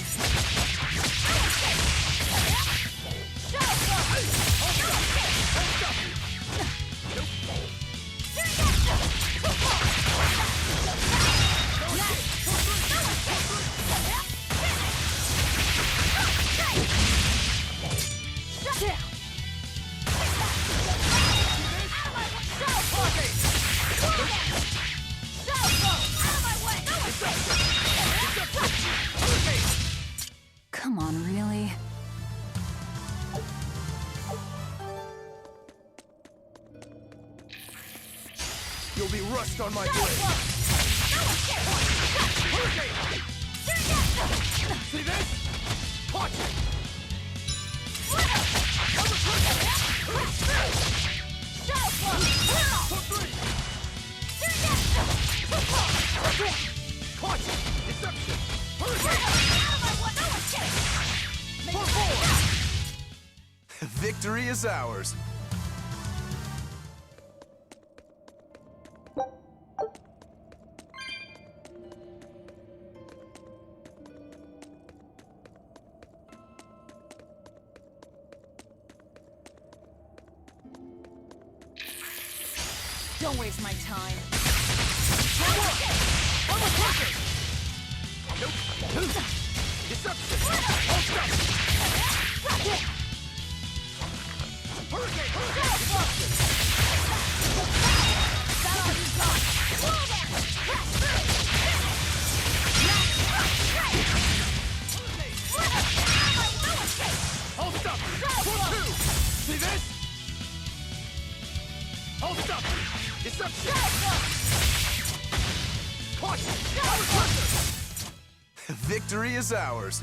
Come on, really? You'll be rust on my blade. Hurricane! See this? Watch it! Watch it! Deception! Hurricane! Pull forward! Victory is ours. Don't waste my time. Deception! Hold up! Hurricane! Deception! Hold up! +2! See this? Hold up! Deception! Caution! Power pressure! Victory is ours.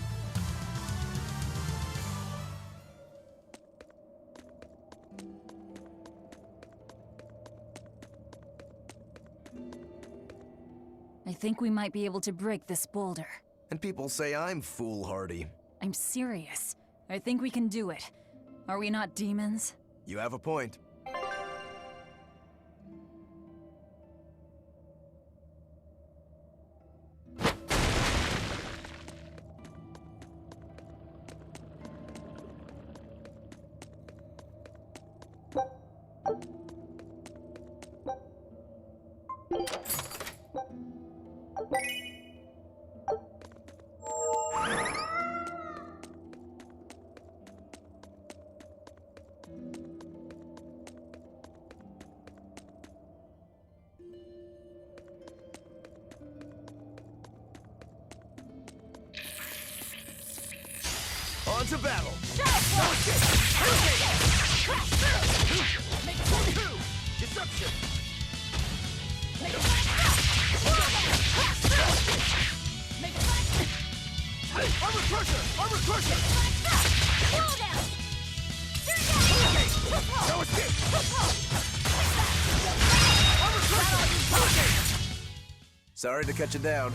I think we might be able to break this boulder. And people say I'm foolhardy. I'm serious. I think we can do it. Are we not demons? You have a point. On to battle! Deception! Armor crusher! Armor crusher! No escape! Armor crusher! Sorry to cut you down.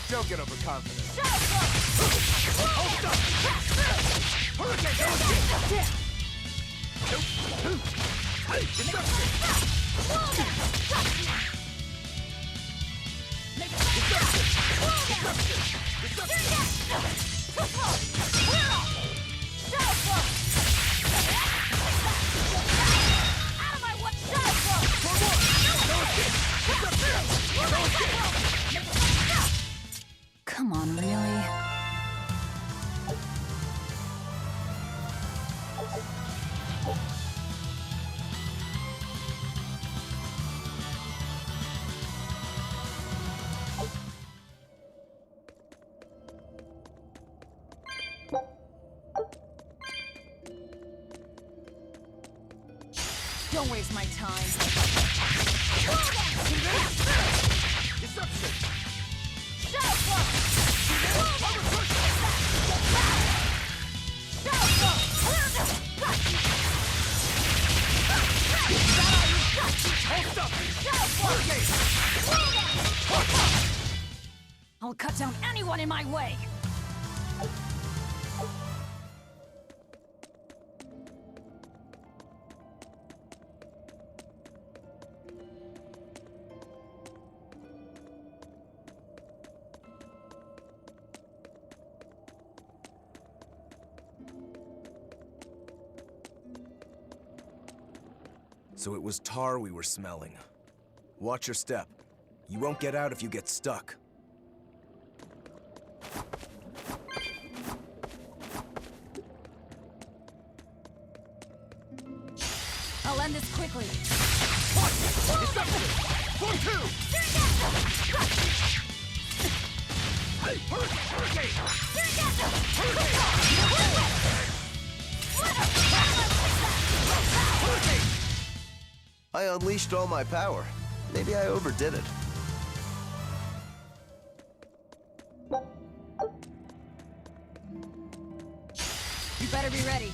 Don't get overconfident. Hold up! Hurricane! No escape! Deception! Come on, really? Don't waste my time. Deception! I'll cut down anyone in my way. So it was tar we were smelling. Watch your step. You won't get out if you get stuck. I'll end this quickly. Deception! I unleashed all my power. Maybe I overdid it. You better be ready.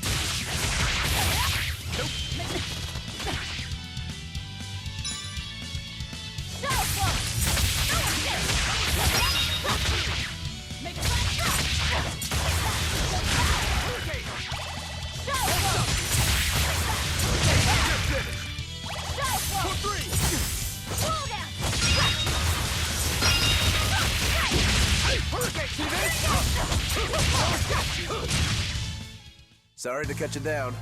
Sorry to cut you down.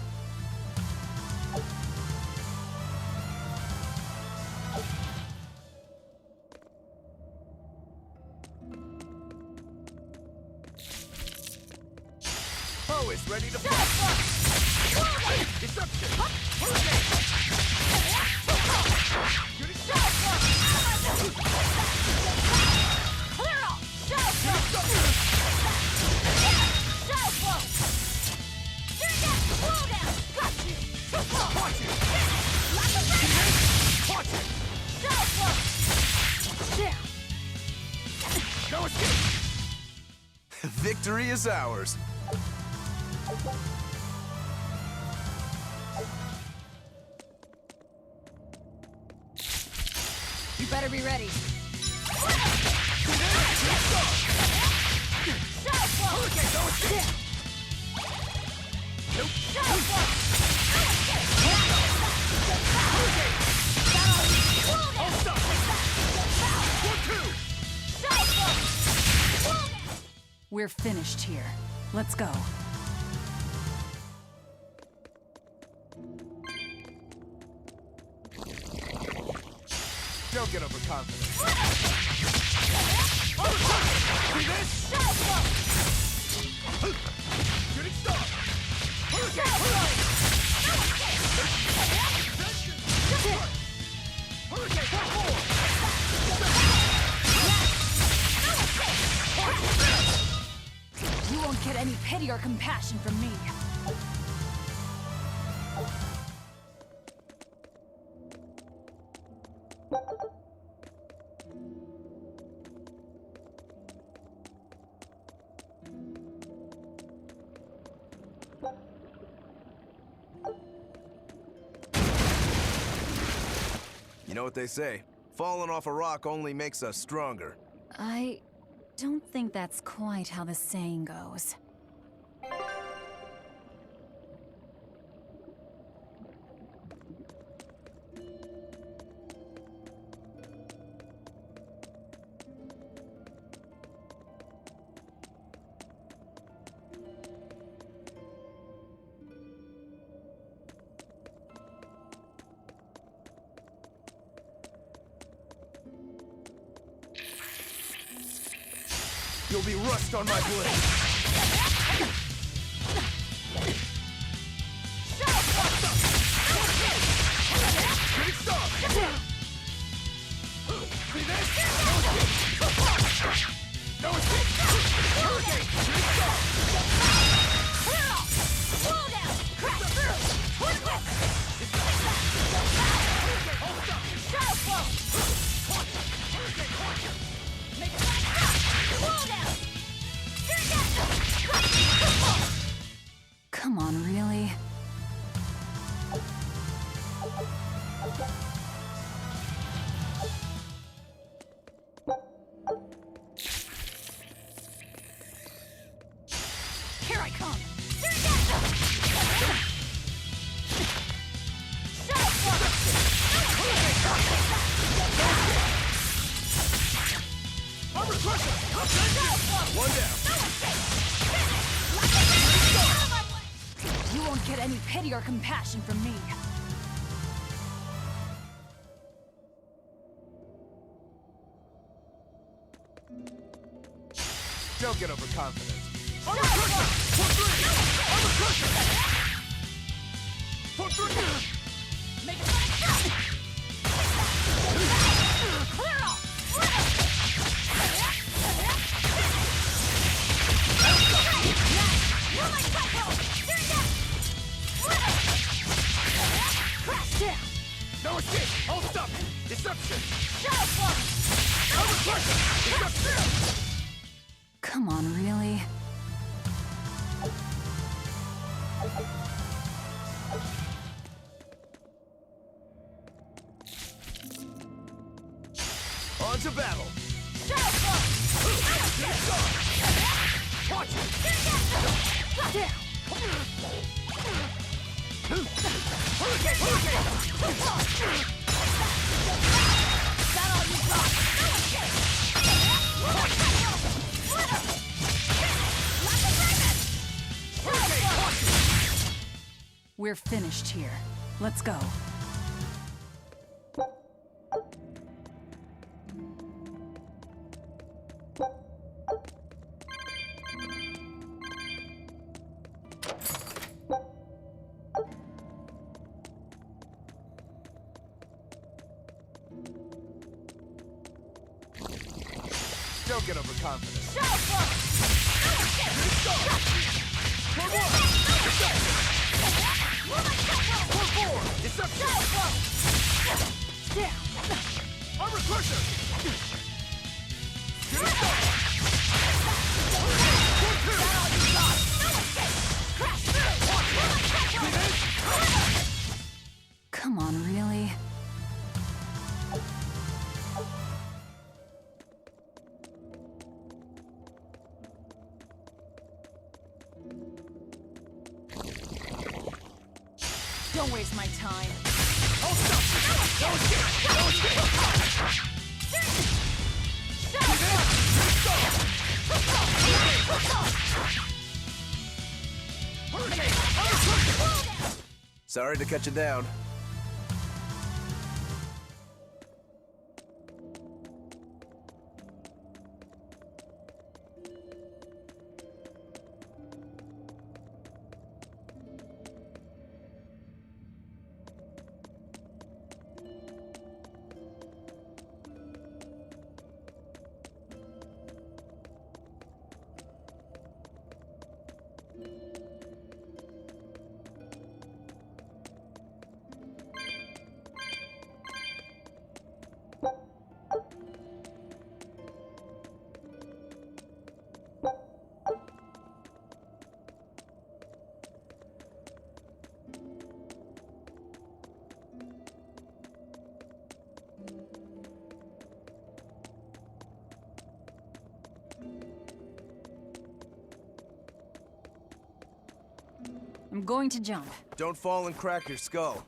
Oh, it's ready to Victory is ours. You better be ready. We're finished here. Let's go. Don't get overconfident. See this? Shooting star! Hurricane! You won't get any pity or compassion from me. You know what they say? Falling off a rock only makes us stronger. I don't think that's quite how the saying goes. You'll be rust on my blade. Come on, really? Here I come! One down. You won't get any pity or compassion from me. Don't get overconfident. Come on, really? On to battle! Watch it! We're finished here. Let's go. Don't get overconfident. Armor crusher! Come on, really? Don't waste my time. I'll stop you! No escape! No escape! Sorry to cut you down. I'm going to jump. Don't fall and crack your skull.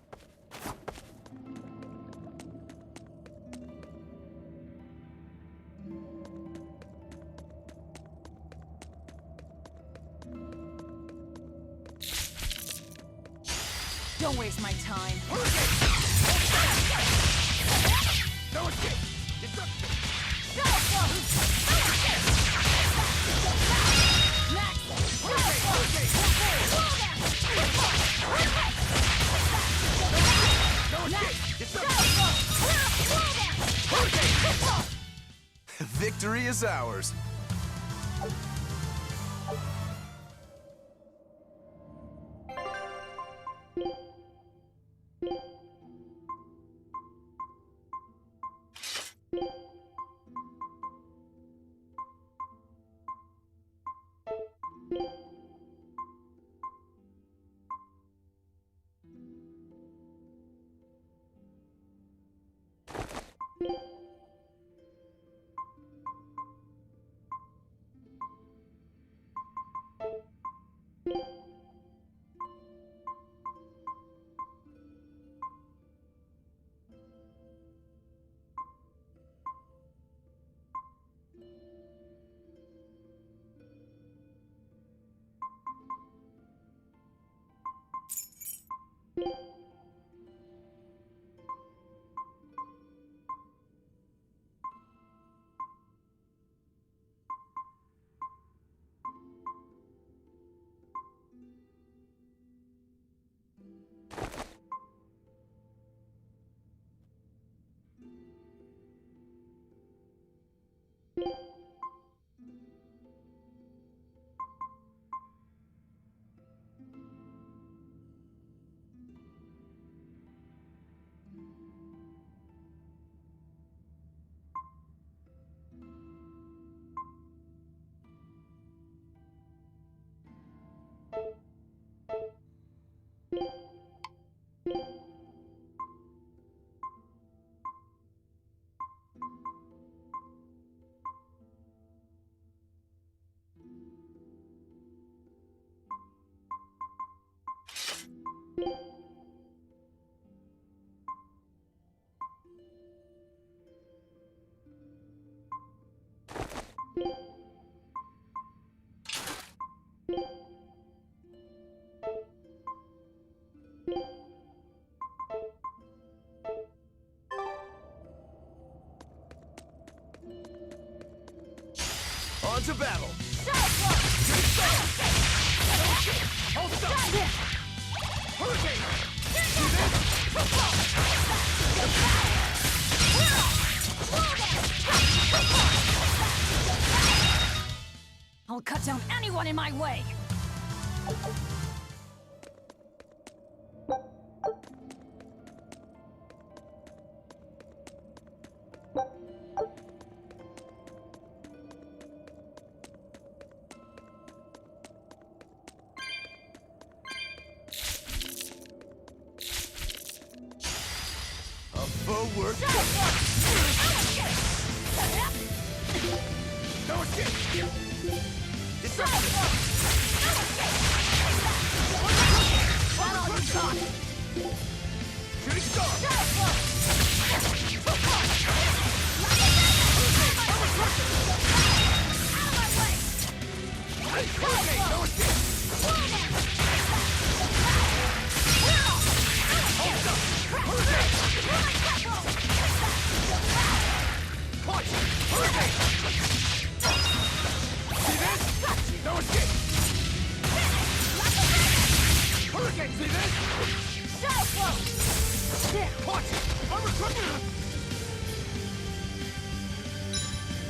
Don't waste my time. No escape! Victory is ours. On to battle! Hold up! Hurricane! I'll cut down anyone in my way! Forward! No escape! Deception! Shooting star! Hurricane! No escape! Hold up! Hurricane! Punch! Hurricane! See this? No escape! Hurricane, see this? Punch! Undercut!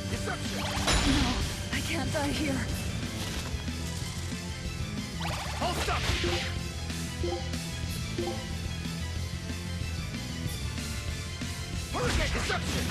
Deception! No, I can't die here. Hold up! Hurricane deception!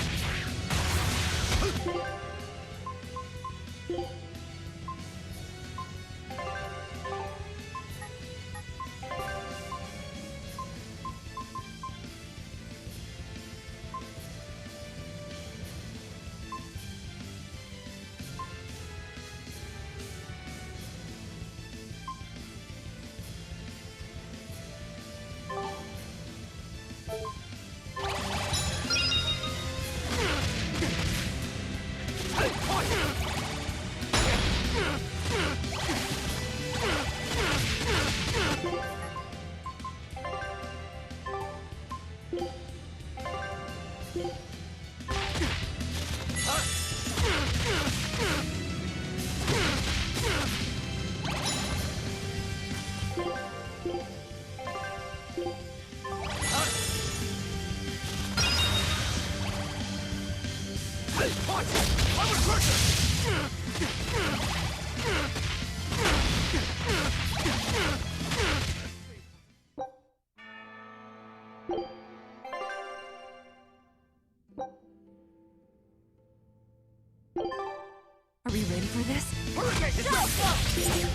Are we ready for this? Hurricane deception!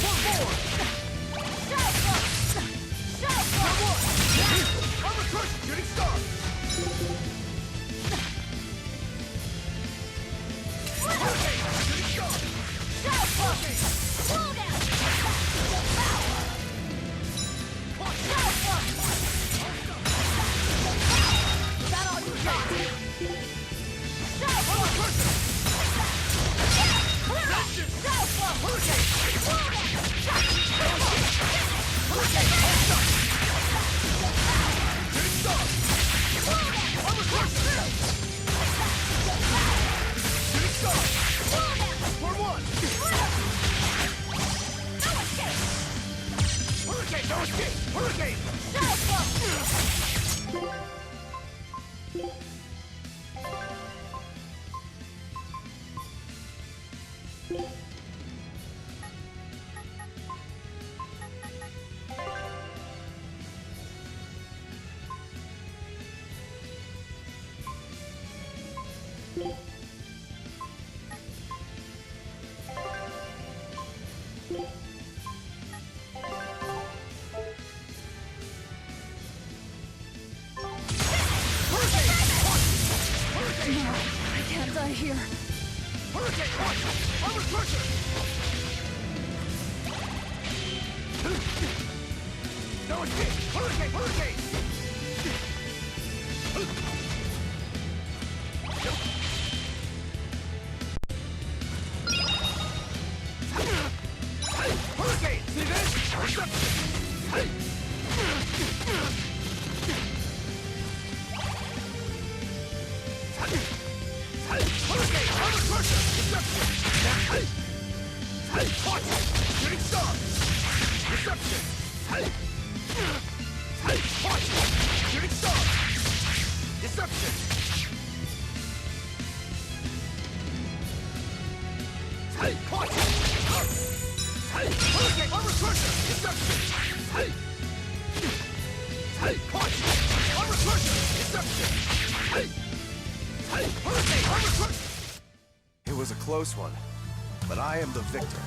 One more! Undercut! Shooting star! Hurricane! Shooting star! Hurricane! Slow down! Is that all you got? Here. Hurricane, watch! Armor crusher! No escape! Hurricane! Hurricane! Hurricane! See this? Reception! Hurricane! Armor crusher! Reception! Hey, watch it! Shooting star! Deception! Hey! Hey, watch it! Shooting star! Deception! Hey, watch it! Hey, hurricane! Armor crusher! Deception! Hey! Hey, watch it! Armor crusher! Deception! Hey! Hey, hurricane! Armor crusher! It was a close one, but I am the victor.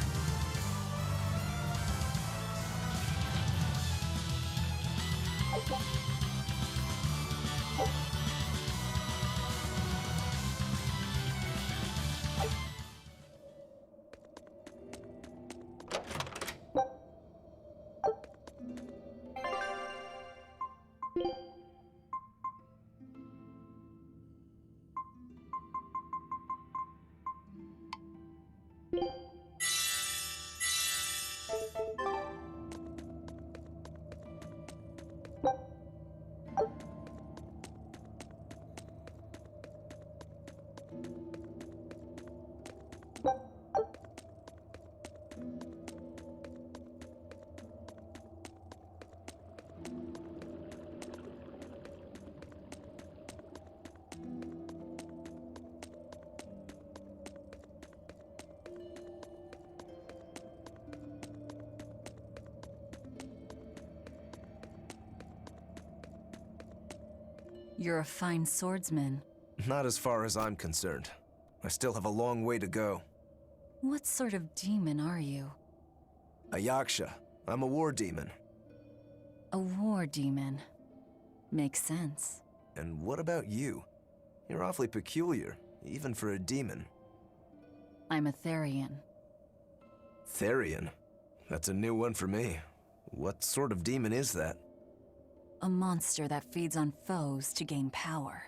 You're a fine swordsman. Not as far as I'm concerned. I still have a long way to go. What sort of demon are you? A Yaksha. I'm a war demon. A war demon. Makes sense. And what about you? You're awfully peculiar, even for a demon. I'm a Therian. Therian? That's a new one for me. What sort of demon is that? A monster that feeds on foes to gain power.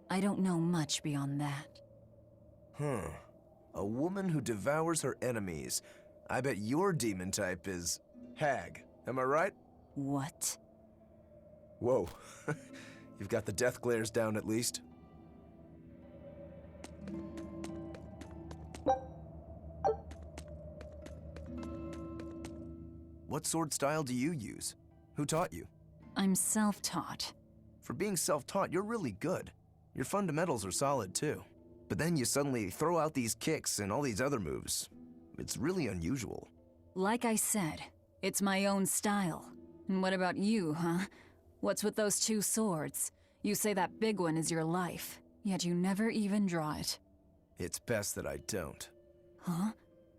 I don't know much beyond that. Huh. A woman who devours her enemies. I bet your demon type is hag. Am I right? What? Whoa. You've got the death glares down at least. What sword style do you use? Who taught you? I'm self-taught. For being self-taught, you're really good. Your fundamentals are solid too. But then you suddenly throw out these kicks and all these other moves. It's really unusual. Like I said, it's my own style. And what about you, huh? What's with those two swords? You say that big one is your life, yet you never even draw it. It's best that I don't. Huh?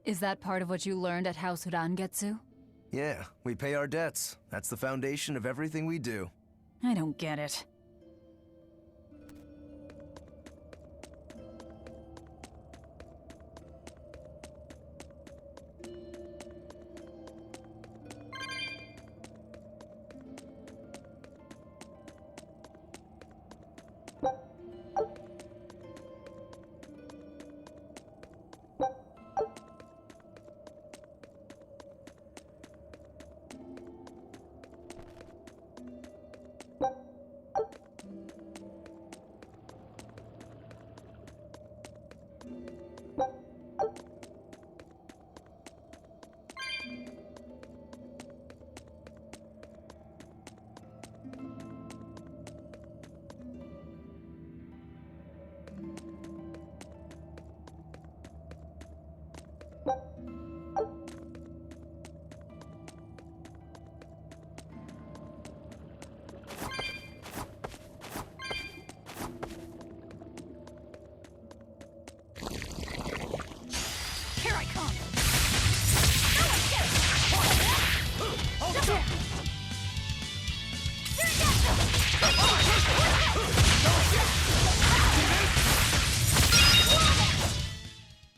Is that part of what you learned at House Rangetsu? Yeah, we pay our debts. That's the foundation of everything we do. I don't get it.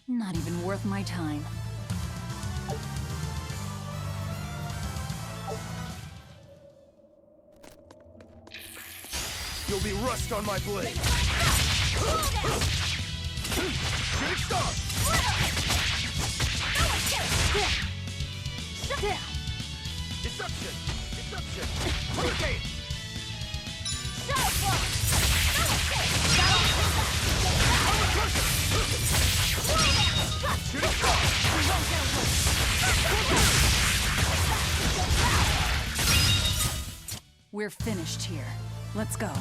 Not even worth my time. You'll be rust on my blade. Shooting star! Deception! Deception! Hurricane! Shooting star! We're finished here. Let's go.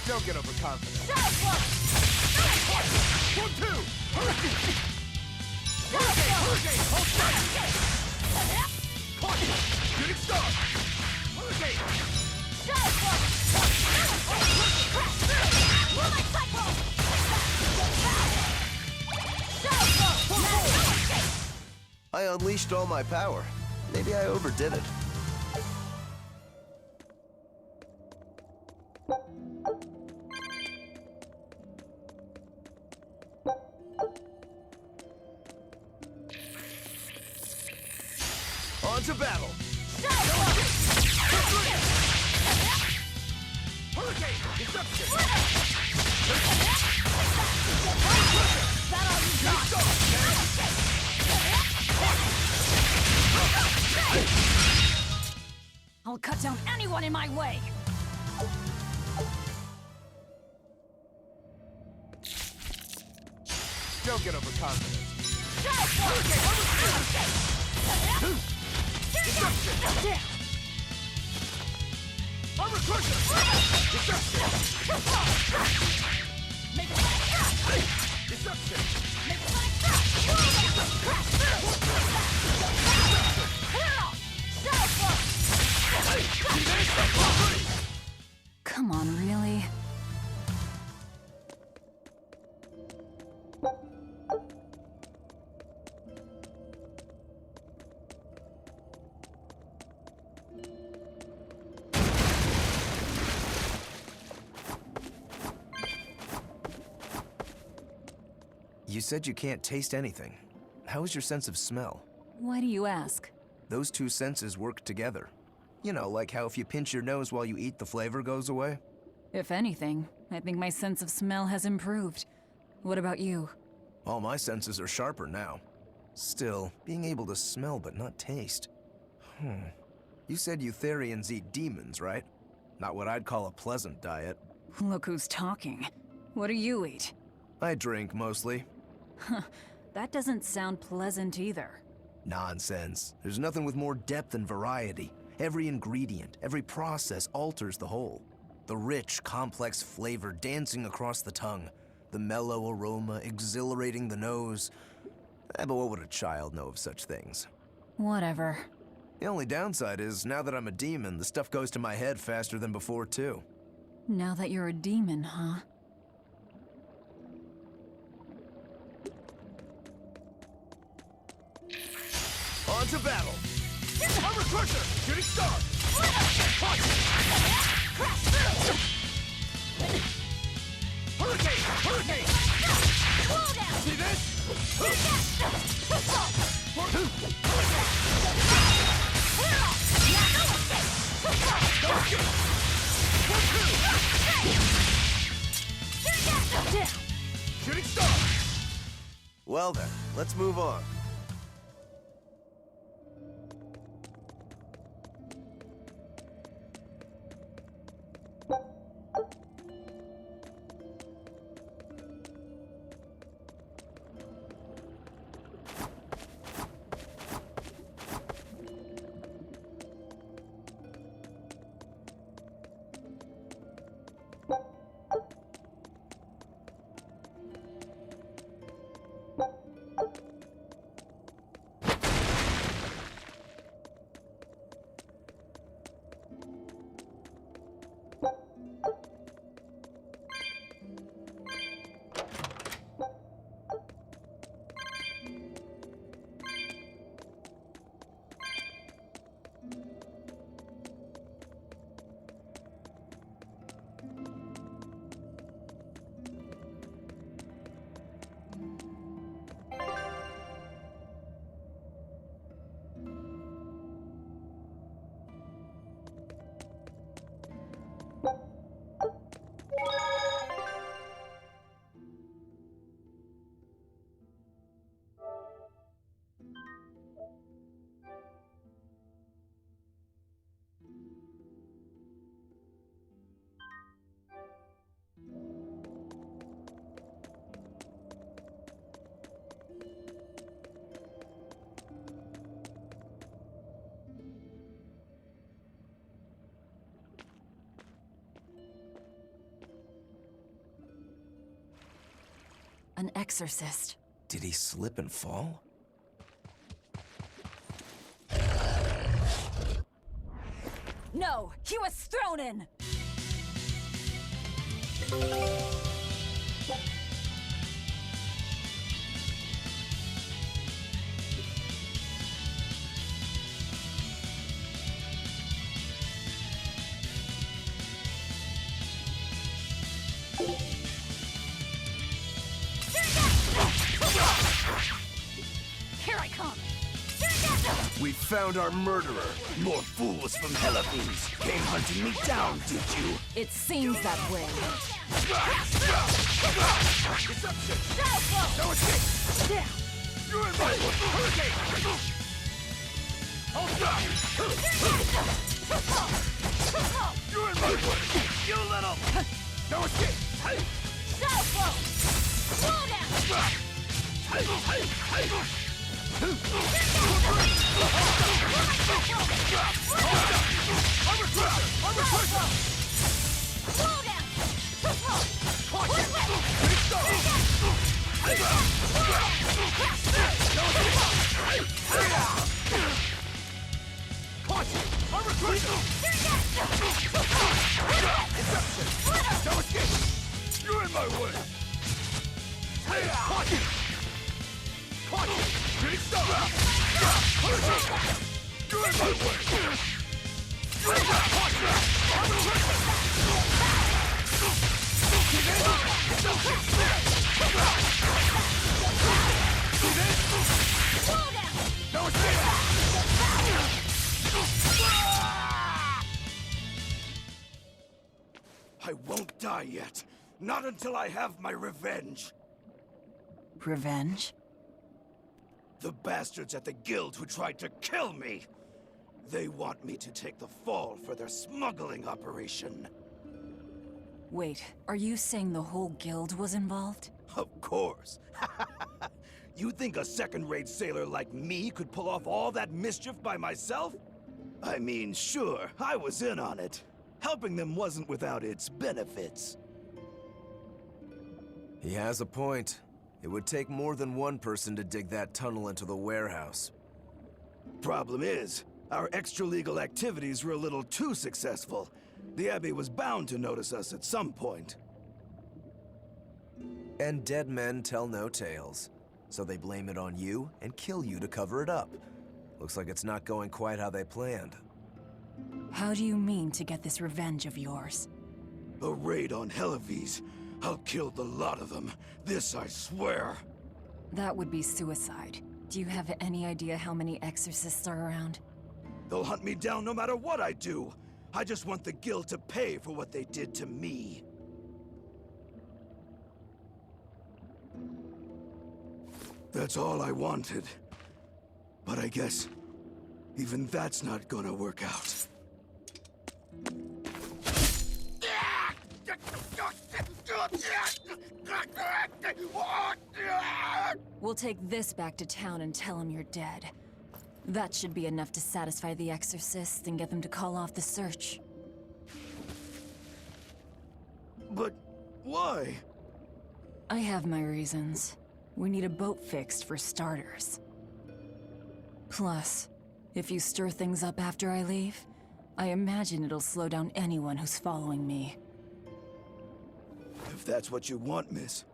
Don't get overconfident. One, two! Hurricane! Hurricane! Hold tight! Caution! Shooting star! I unleashed all my power. Maybe I overdid it. On to battle! Hurricane! Deception! I'll cut down anyone in my way! Don't get overconfident. Deception! Armor crusher! Deception! Deception! Come on, really? You said you can't taste anything. How is your sense of smell? Why do you ask? Those two senses work together. You know, like how if you pinch your nose while you eat, the flavor goes away? If anything, I think my sense of smell has improved. What about you? All my senses are sharper now. Still, being able to smell but not taste. You said Eutherians eat demons, right? Not what I'd call a pleasant diet. Look who's talking. What do you eat? I drink, mostly. That doesn't sound pleasant either. Nonsense. There's nothing with more depth and variety. Every ingredient, every process alters the whole. The rich, complex flavor dancing across the tongue. The mellow aroma exhilarating the nose. But what would a child know of such things? Whatever. The only downside is, now that I'm a demon, the stuff goes to my head faster than before, too. Now that you're a demon, huh? On to battle! Armor crusher! Shooting star! Hurricane! Hurricane! See this? Shooting star! Well then, let's move on. an exorcist. Did he slip and fall? No, he was thrown in! Here I come! We found our murderer. More fools from Heliphines came hunting me down, did you? It seems that way. No escape! You're in my way! Hurricane! Hold up! You're in my way! You little... No escape! Slow down! You're in my way! You're in my way! I won't die yet. Not until I have my revenge. Revenge? The bastards at the guild who tried to kill me. They want me to take the fall for their smuggling operation. Wait, are you saying the whole guild was involved? Of course. You think a second-rate sailor like me could pull off all that mischief by myself? I mean, sure, I was in on it. Helping them wasn't without its benefits. He has a point. It would take more than one person to dig that tunnel into the warehouse. Problem is, our extra-legal activities were a little too successful. The Abbey was bound to notice us at some point. And dead men tell no tales. So they blame it on you and kill you to cover it up. Looks like it's not going quite how they planned. How do you mean to get this revenge of yours? A raid on Heliphines. I'll kill the lot of them. This I swear. That would be suicide. Do you have any idea how many exorcists are around? They'll hunt me down no matter what I do. I just want the guild to pay for what they did to me. That's all I wanted. But I guess even that's not gonna work out. We'll take this back to town and tell him you're dead. That should be enough to satisfy the exorcists and get them to call off the search. But why? I have my reasons. We need a boat fixed for starters. Plus, if you stir things up after I leave, I imagine it'll slow down anyone who's following me. If that's what you want, miss,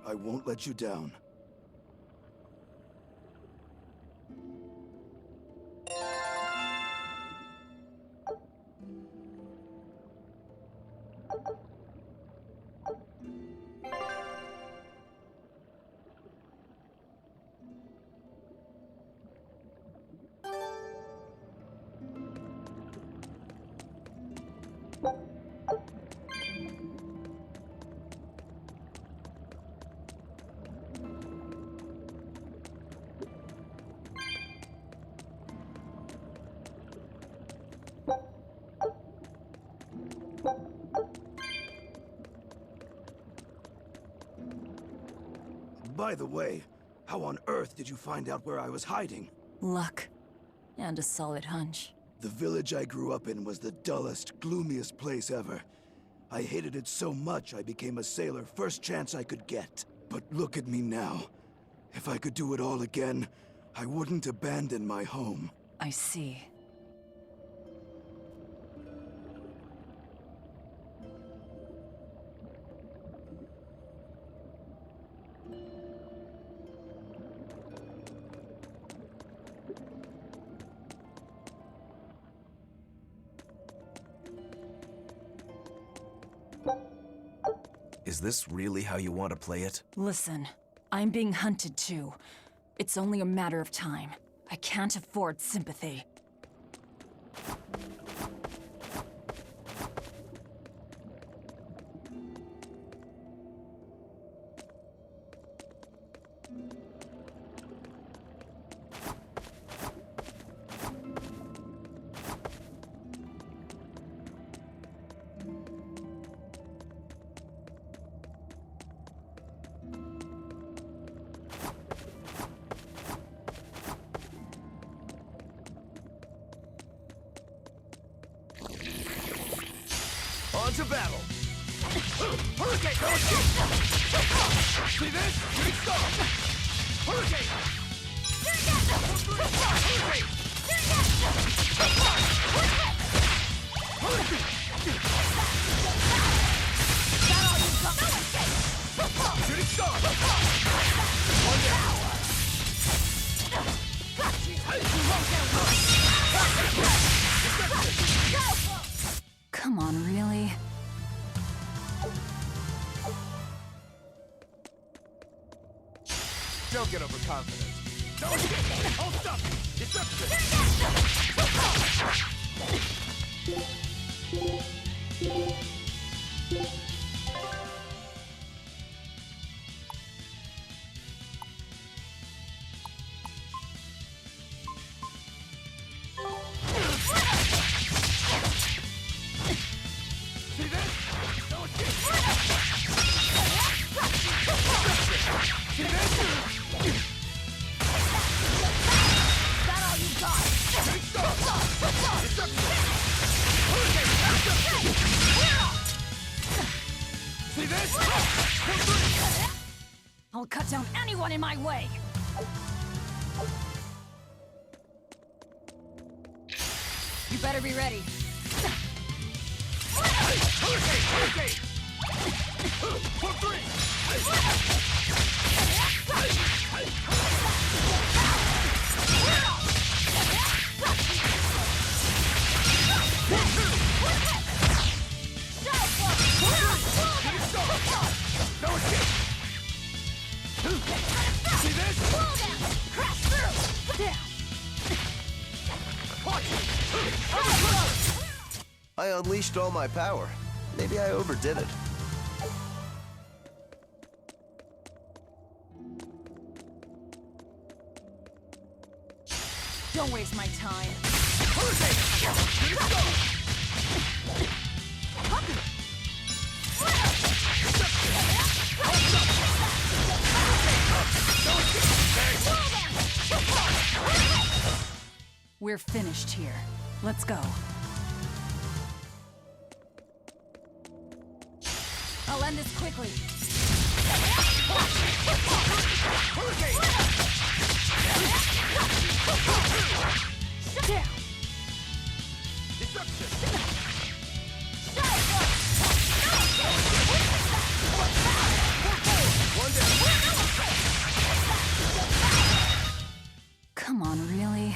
I won't let you down. By the way, how on earth did you find out where I was hiding? Luck. And a solid hunch. The village I grew up in was the dullest, gloomiest place ever. I hated it so much I became a sailor first chance I could get. But look at me now. If I could do it all again, I wouldn't abandon my home. I see. Is this really how you want to play it? Listen, I'm being hunted too. It's only a matter of time. I can't afford sympathy. On to battle! Hurricane! See this? Great stop! Hurricane! Hurricane! Shooting star! One down! Come on, really? Don't get overconfident. Don't get hold up! Deception! See this? Don't get See this? That all you got? See this? I'll cut down anyone in my way! You better be ready. Hurricane! For three! No escape! See this? Crash through! I unleashed all my power. Maybe I overdid it. Don't waste my time. We're finished here. Let's go. I'll end this quickly. Come on, really?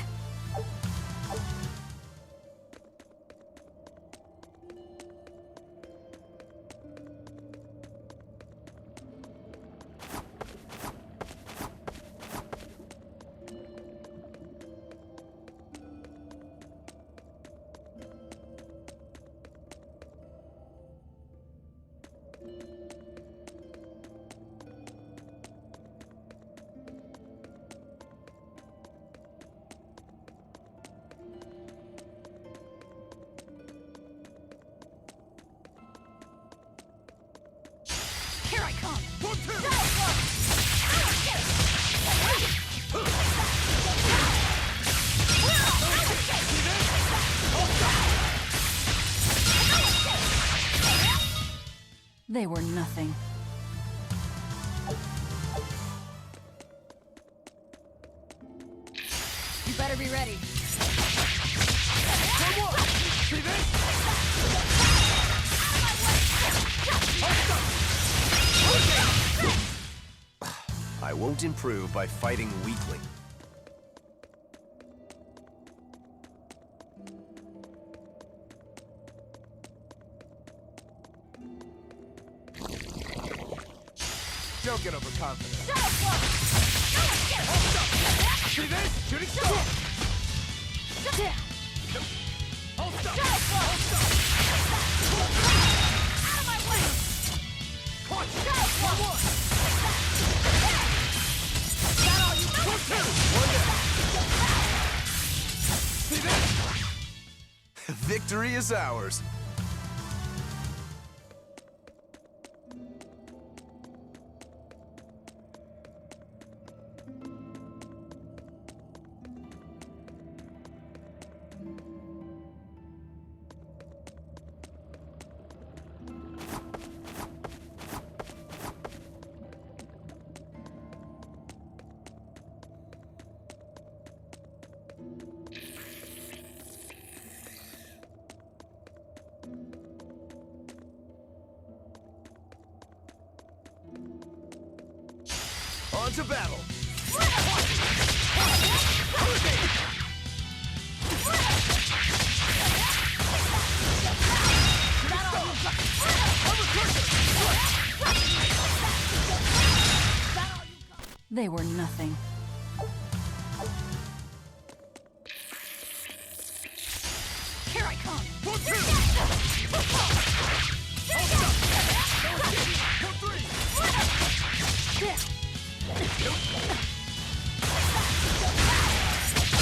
Here I come! They were nothing. be ready. See this? I won't improve by fighting weakly. Don't get overconfident. See this? Shooting star! Hold up! Hold up! Out of my way! Punch! One more! Got all you One, two! One down! See this? Victory is ours. On to battle! They were nothing. Here I come! One, two! One, three!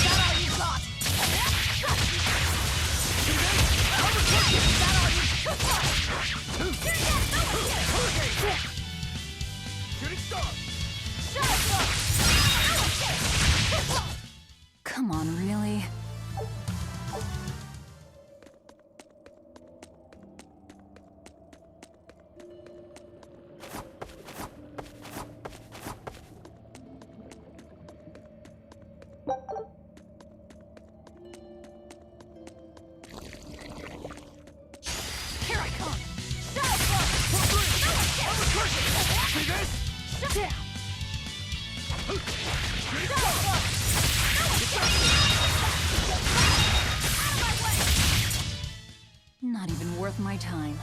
Got all you got! Shooting star! Come on, really? Here I come! See this? Not even worth my time.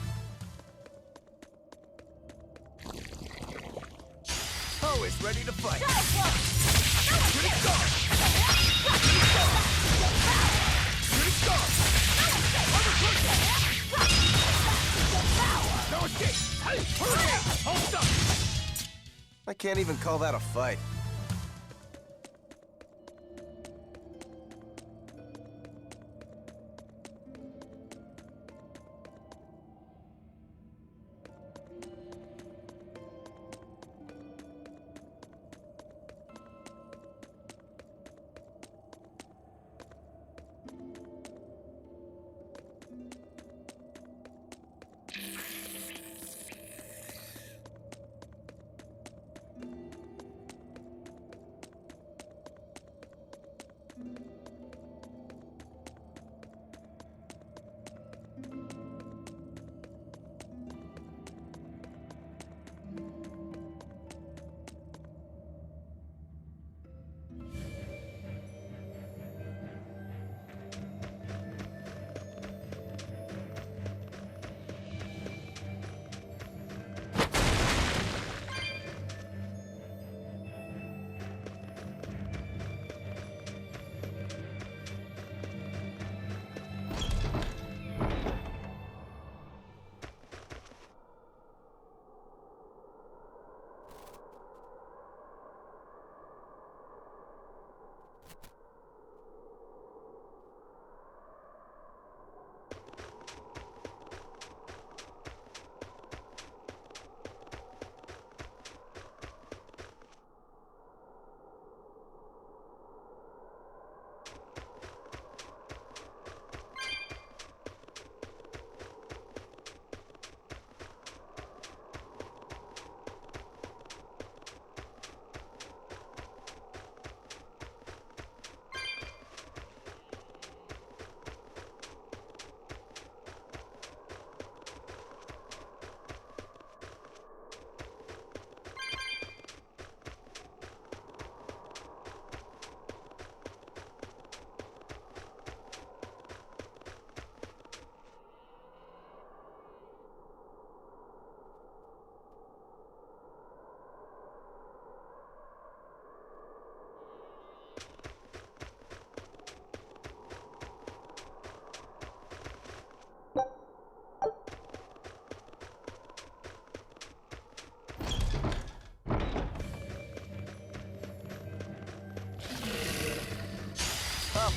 Always ready to fight. Shooting star! Shooting star! No escape! Hurricane! Hold up! I can't even call that a fight.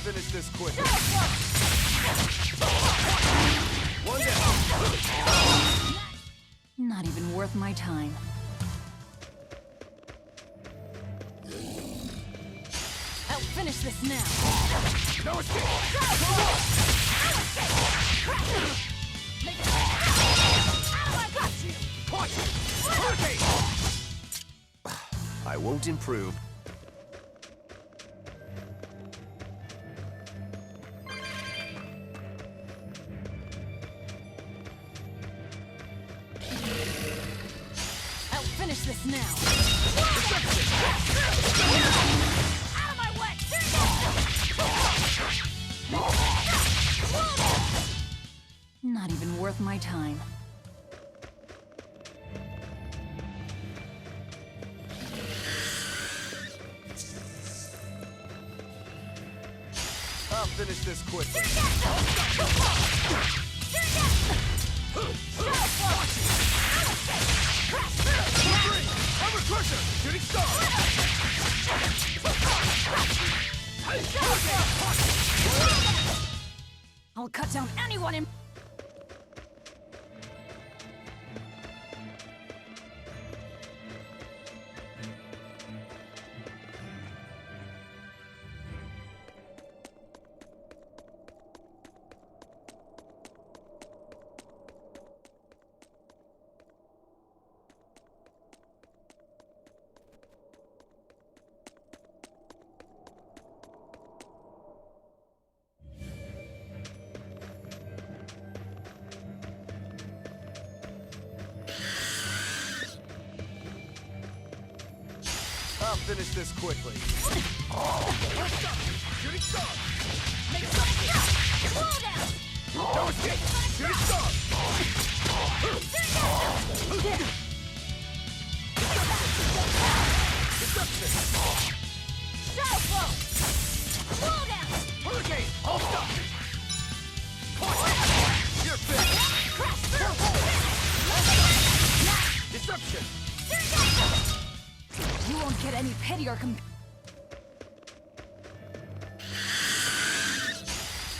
finish this quickly. One down. Not even worth my time. I'll finish this now. No escape! I won't improve. I'll finish this now. Out of my way! Not even worth my time. I'll finish this quickly. Hammer Crusher! Shooting star! I'll cut down anyone in... I'll finish this quickly. Shooting star! Slow down! No escape! Shooting star! Deception! Shadow flow! Slow down! Hurricane! All stop! You're finished! Deception! You won't get any pity or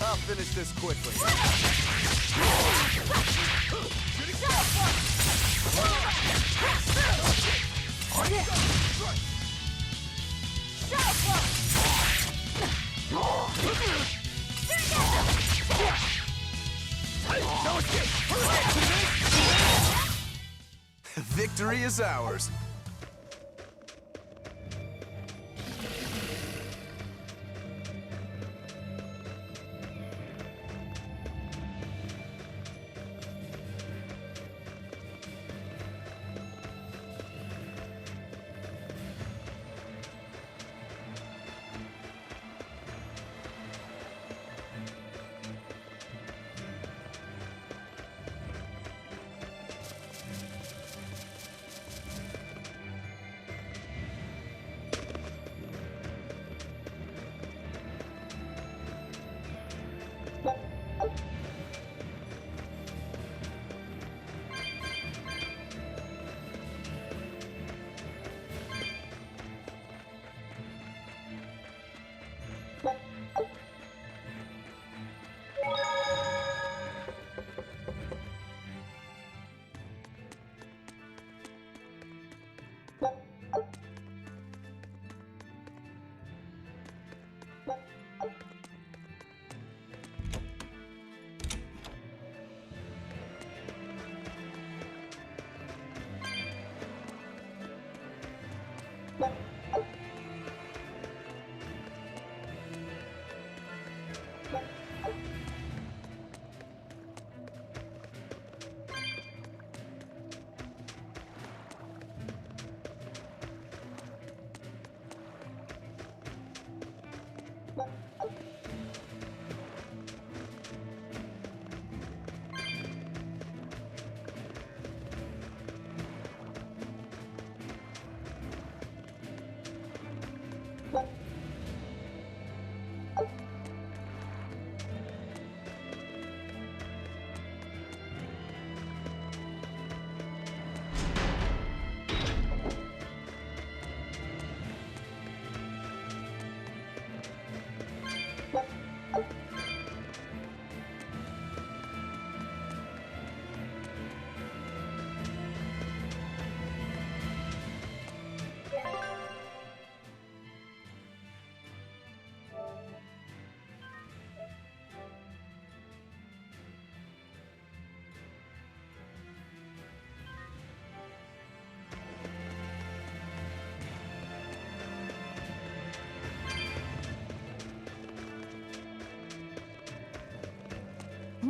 I'll finish this quickly. Victory is ours.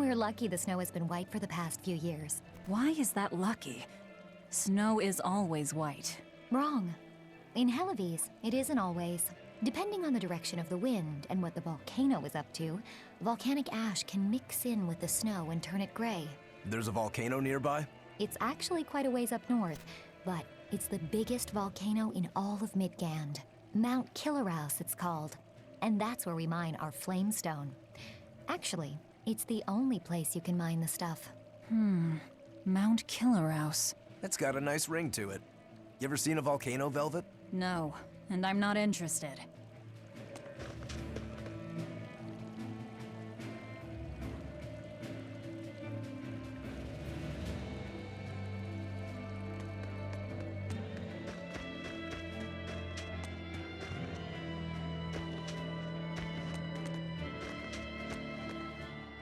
We're lucky the snow has been white for the past few years. Why is that lucky? Snow is always white. Wrong. In Helives, it isn't always. Depending on the direction of the wind and what the volcano is up to, volcanic ash can mix in with the snow and turn it gray. There's a volcano nearby? It's actually quite a ways up north, but it's the biggest volcano in all of Midgand. Mount Killeraus, it's called. And that's where we mine our flamestone. Actually, it's the only place you can mine the stuff. Mount Killeraus. It's got a nice ring to it. You ever seen a volcano, Velvet? No, and I'm not interested.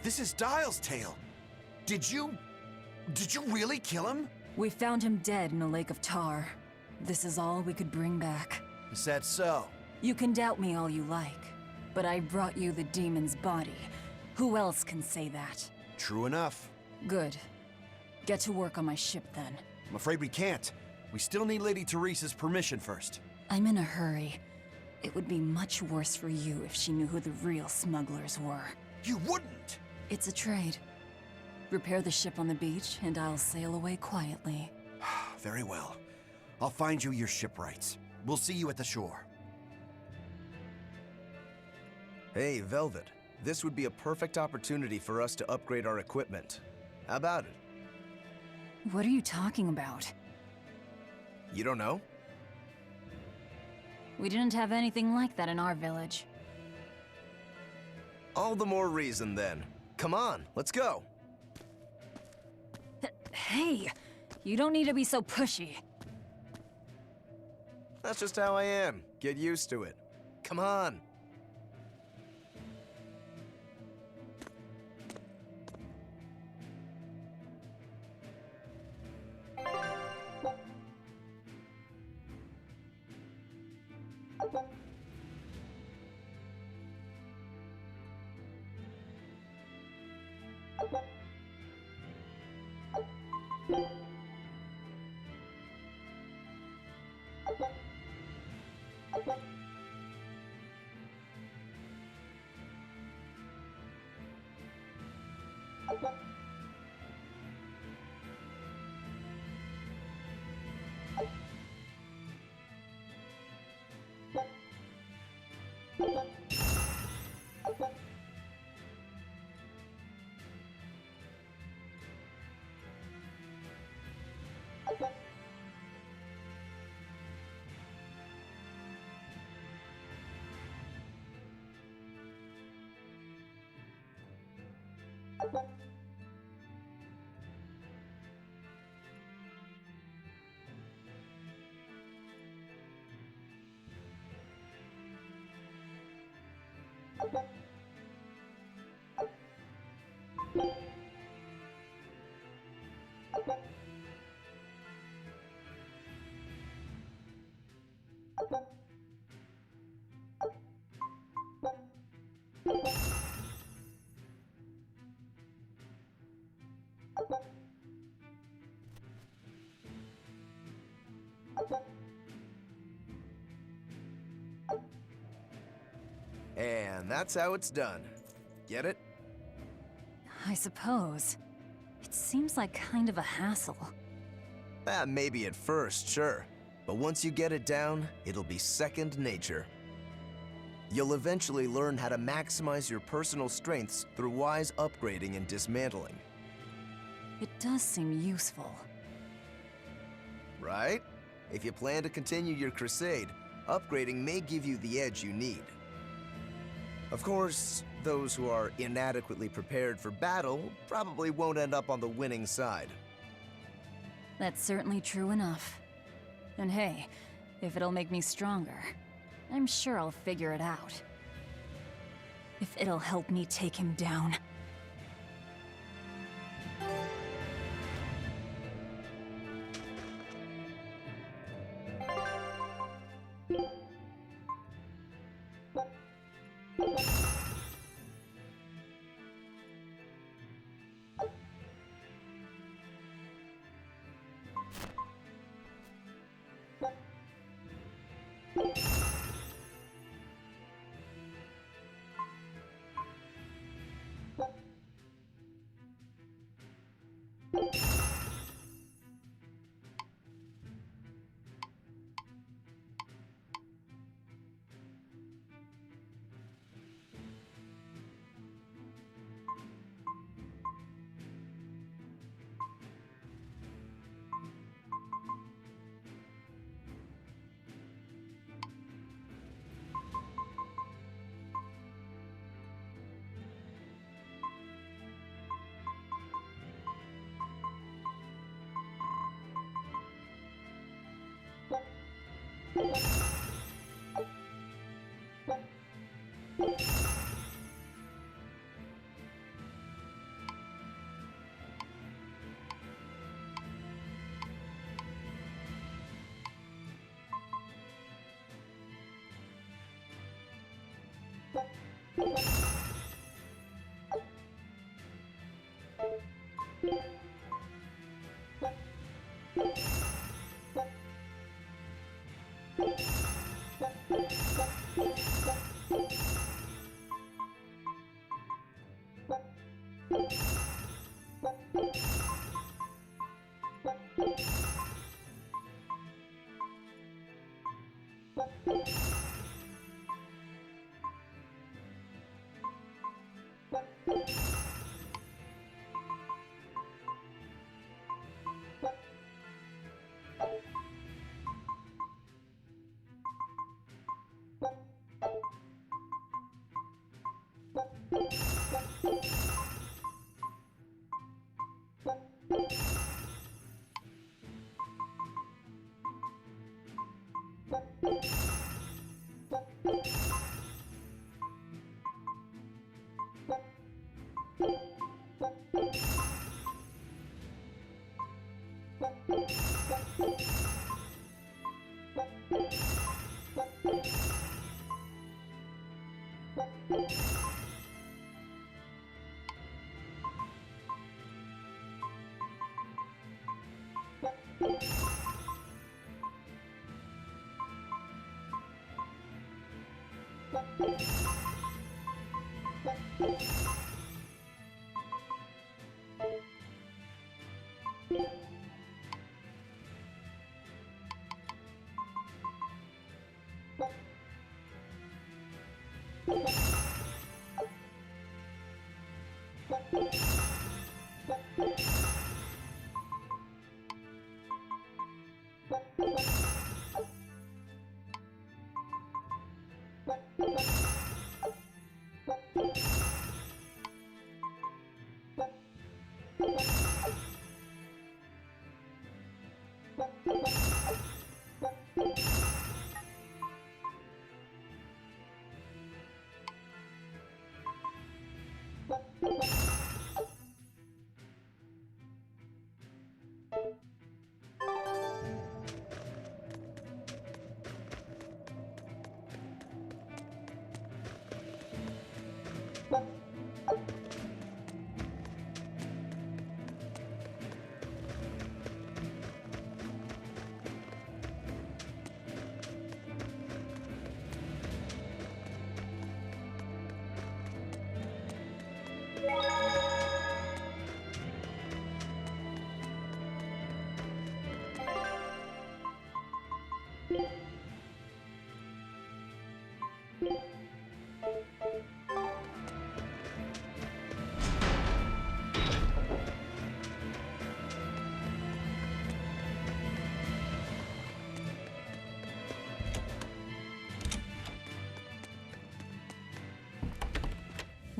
This is Dial's tale. Did you really kill him? We found him dead in a lake of tar. This is all we could bring back. Is that so? You can doubt me all you like, but I brought you the demon's body. Who else can say that? True enough. Good. Get to work on my ship then. I'm afraid we can't. We still need Lady Teresa's permission first. I'm in a hurry. It would be much worse for you if she knew who the real smugglers were. You wouldn't! It's a trade. Repair the ship on the beach, and I'll sail away quietly. Very well. I'll find you your shipwrights. We'll see you at the shore. Hey, Velvet. This would be a perfect opportunity for us to upgrade our equipment. How about it? What are you talking about? You don't know? We didn't have anything like that in our village. All the more reason, then. Come on, let's go. Hey, you don't need to be so pushy. That's just how I am. Get used to it. Come on. And that's how it's done. Get it? I suppose. It seems like kind of a hassle. Maybe at first, sure. But once you get it down, it'll be second nature. You'll eventually learn how to maximize your personal strengths through wise upgrading and dismantling. It does seem useful. Right? If you plan to continue your crusade, upgrading may give you the edge you need. Of course, those who are inadequately prepared for battle probably won't end up on the winning side. That's certainly true enough. And hey, if it'll make me stronger, I'm sure I'll figure it out. If it'll help me take him down.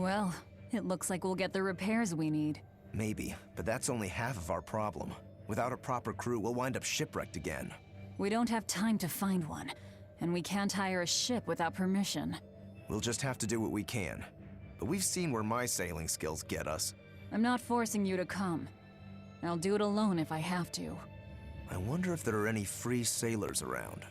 Well, it looks like we'll get the repairs we need. Maybe, but that's only half of our problem. Without a proper crew, we'll wind up shipwrecked again. We don't have time to find one, and we can't hire a ship without permission. We'll just have to do what we can. But we've seen where my sailing skills get us. I'm not forcing you to come. I'll do it alone if I have to. I wonder if there are any free sailors around.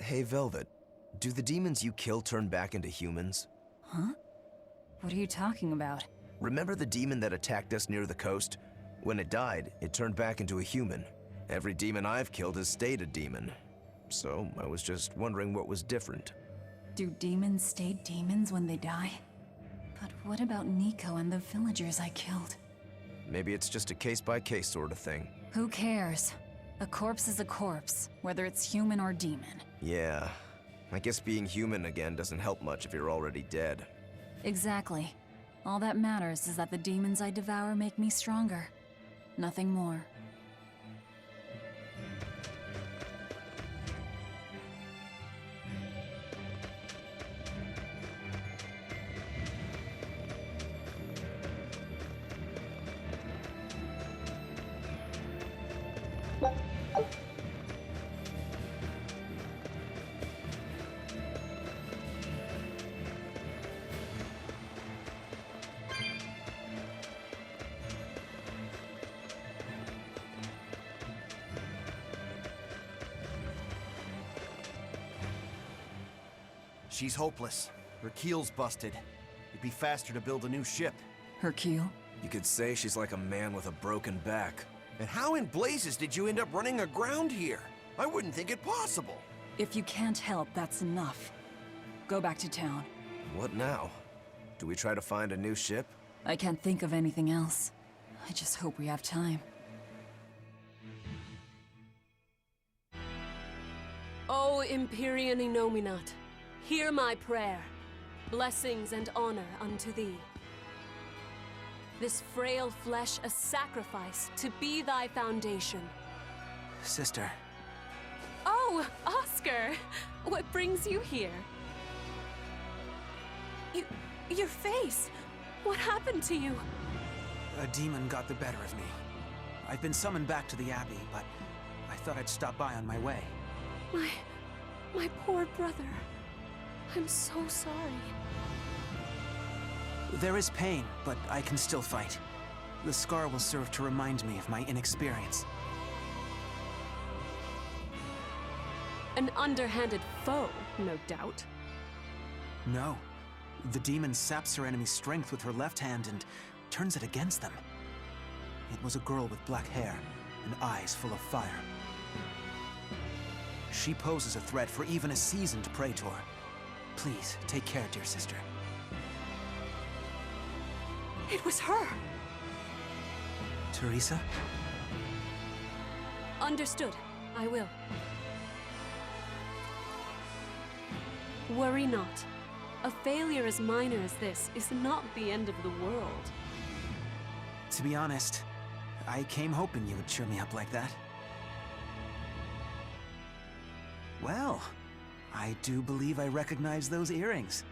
Hey, Velvet. Do the demons you kill turn back into humans? Huh? What are you talking about? Remember the demon that attacked us near the coast? When it died, it turned back into a human. Every demon I've killed has stayed a demon. So I was just wondering what was different. Do demons stay demons when they die? But what about Nico and the villagers I killed? Maybe it's just a case-by-case sort of thing. Who cares? A corpse is a corpse, whether it's human or demon. Yeah, I guess being human again doesn't help much if you're already dead. Exactly. All that matters is that the demons I devour make me stronger. Nothing more. She's hopeless. Her keel's busted. It'd be faster to build a new ship. Her keel? You could say she's like a man with a broken back. And how in blazes did you end up running aground here? I wouldn't think it possible. If you can't help, that's enough. Go back to town. What now? Do we try to find a new ship? I can't think of anything else. I just hope we have time. O Empyrean Innominat, hear my prayer. Blessings and honor unto thee. This frail flesh a sacrifice to be thy foundation. Sister. Oh, Oscar! What brings you here? Your face! What happened to you? A demon got the better of me. I've been summoned back to the Abbey, but I thought I'd stop by on my way. My poor brother. I'm so sorry. There is pain, but I can still fight. The scar will serve to remind me of my inexperience. An underhanded foe, no doubt. No. The demon saps her enemy's strength with her left hand and turns it against them. It was a girl with black hair and eyes full of fire. She poses a threat for even a seasoned praetor. Please, take care, dear sister. It was her! Teresa? Understood. I will. Worry not. A failure as minor as this is not the end of the world. To be honest, I came hoping you would cheer me up like that. Well, I do believe I recognize those earrings.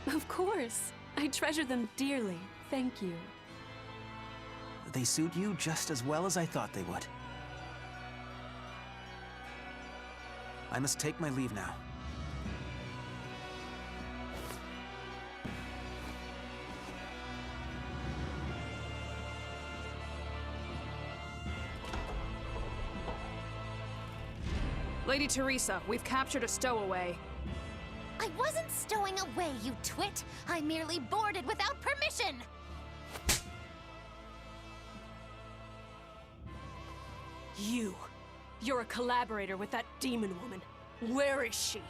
Of course. I treasure them dearly. Thank you. They suit you just as well as I thought they would. I must take my leave now. Lady Teresa, we've captured a stowaway. I wasn't stowing away, you twit. I merely boarded without permission. You're a collaborator with that demon woman. Where is she?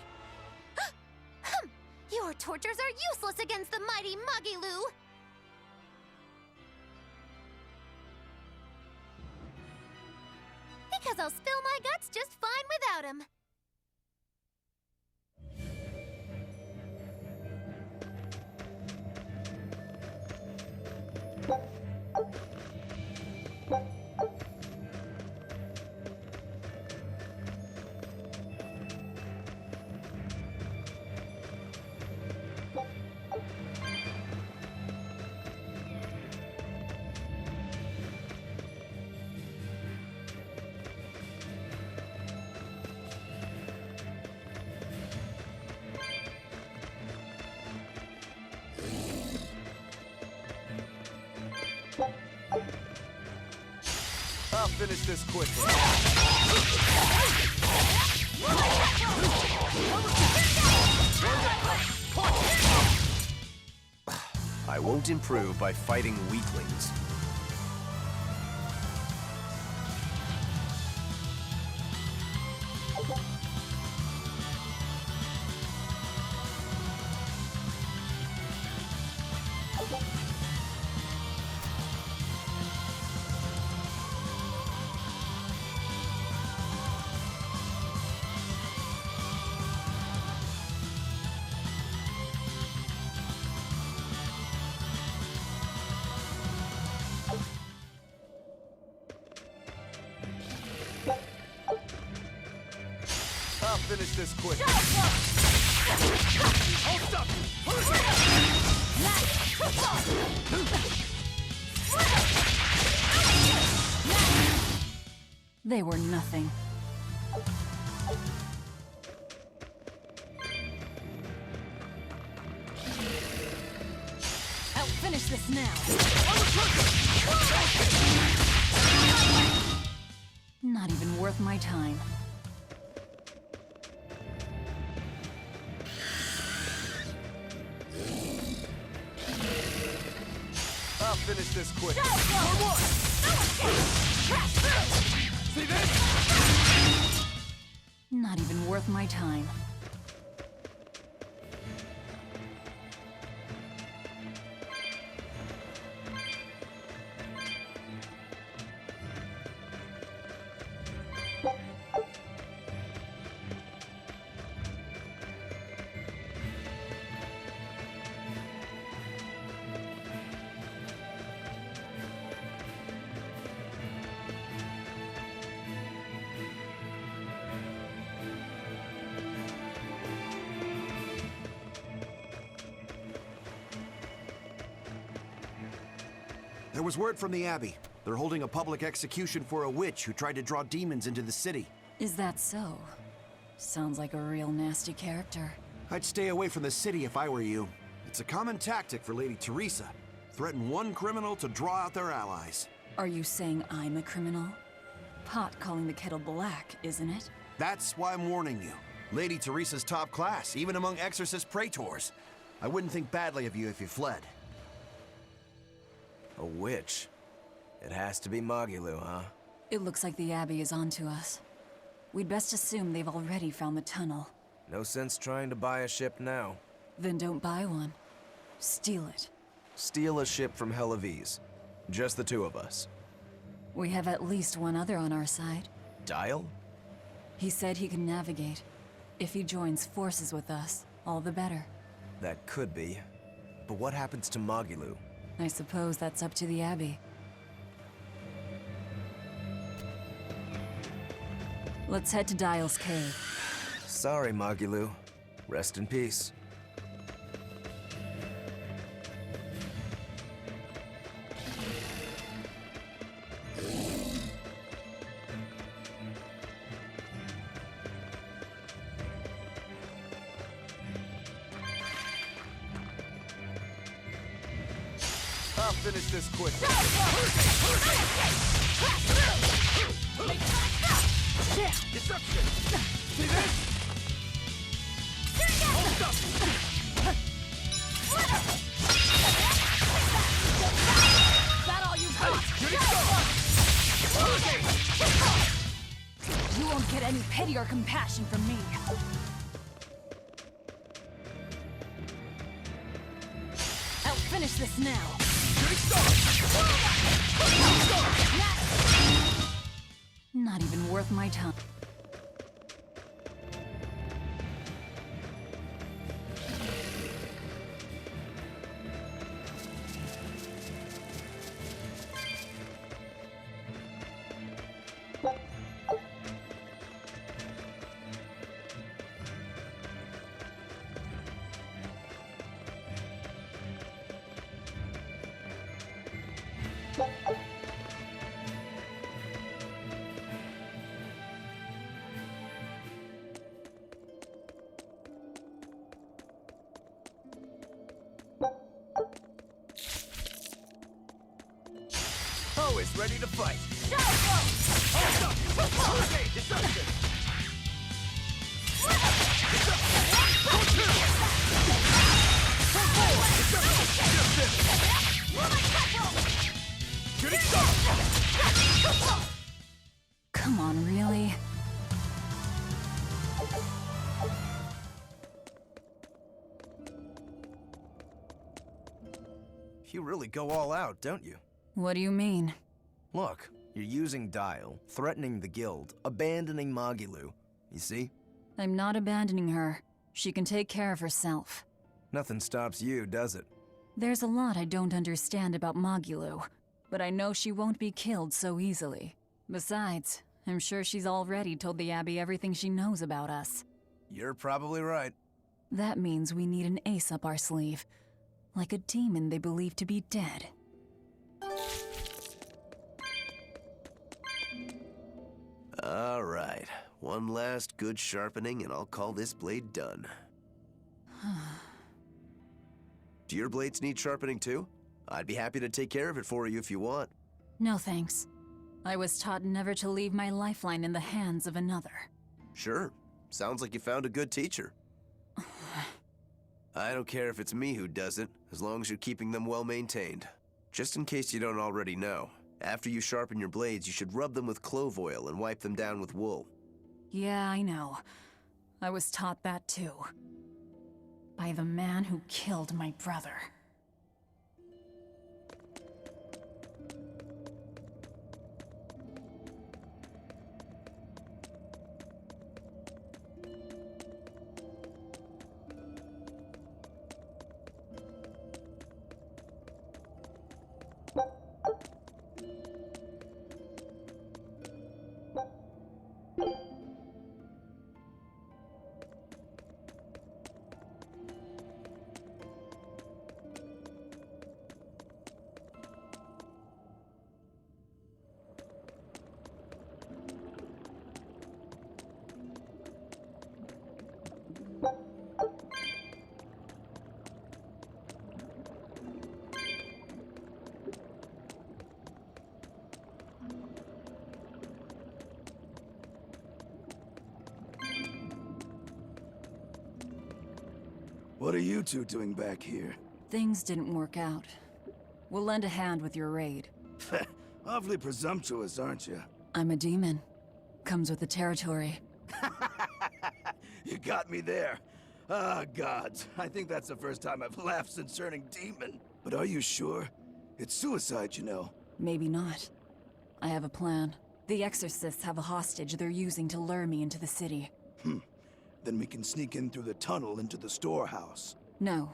Your tortures are useless against the mighty Magilu. Because I'll spill my guts just fine without him. I'll finish this quickly. I won't improve by fighting weaklings. I'll finish this quick. Hold up! They were nothing. I'll finish this now. Not even worth my time. I'll finish this quick. See this? Not even worth my time. There was word from the Abbey. They're holding a public execution for a witch who tried to draw demons into the city. Is that so? Sounds like a real nasty character. I'd stay away from the city if I were you. It's a common tactic for Lady Teresa. Threaten one criminal to draw out their allies. Are you saying I'm a criminal? Pot calling the kettle black, isn't it? That's why I'm warning you. Lady Teresa's top class, even among exorcist praetors. I wouldn't think badly of you if you fled. A witch? It has to be Magilu, huh? It looks like the Abbey is onto us. We'd best assume they've already found the tunnel. No sense trying to buy a ship now. Then don't buy one. Steal it. Steal a ship from Helavis. Just the two of us. We have at least one other on our side. Dial? He said he can navigate. If he joins forces with us, all the better. That could be. But what happens to Magilu? I suppose that's up to the Abbey. Let's head to Dial's cave. Sorry, Magilu. Rest in peace. I'll finish this quick. Deception! See this? Hold up! Is that all you got? You won't get any pity or compassion from me. I'll finish this now. Not even worth my time. Always ready to fight. Hold up! Okay, deception! Come on, really? You really go all out, don't you? What do you mean? Look, you're using Dial, threatening the guild, abandoning Magilu. You see? I'm not abandoning her. She can take care of herself. Nothing stops you, does it? There's a lot I don't understand about Magilu, but I know she won't be killed so easily. Besides, I'm sure she's already told the Abbey everything she knows about us. You're probably right. That means we need an ace up our sleeve. Like a demon they believe to be dead. All right. One last good sharpening and I'll call this blade done. Do your blades need sharpening too? I'd be happy to take care of it for you if you want. No thanks. I was taught never to leave my lifeline in the hands of another. Sure. Sounds like you found a good teacher. I don't care if it's me who does it, as long as you're keeping them well maintained. Just in case you don't already know, after you sharpen your blades, you should rub them with clove oil and wipe them down with wool. Yeah, I know. I was taught that too. By the man who killed my brother. What are you two doing back here? Things didn't work out. We'll lend a hand with your raid. Awfully presumptuous, aren't you? I'm a demon. Comes with the territory. You got me there. Ah, gods. I think that's the first time I've laughed since turning demon. But are you sure? It's suicide, you know. Maybe not. I have a plan. The exorcists have a hostage they're using to lure me into the city. Then we can sneak in through the tunnel into the storehouse. No.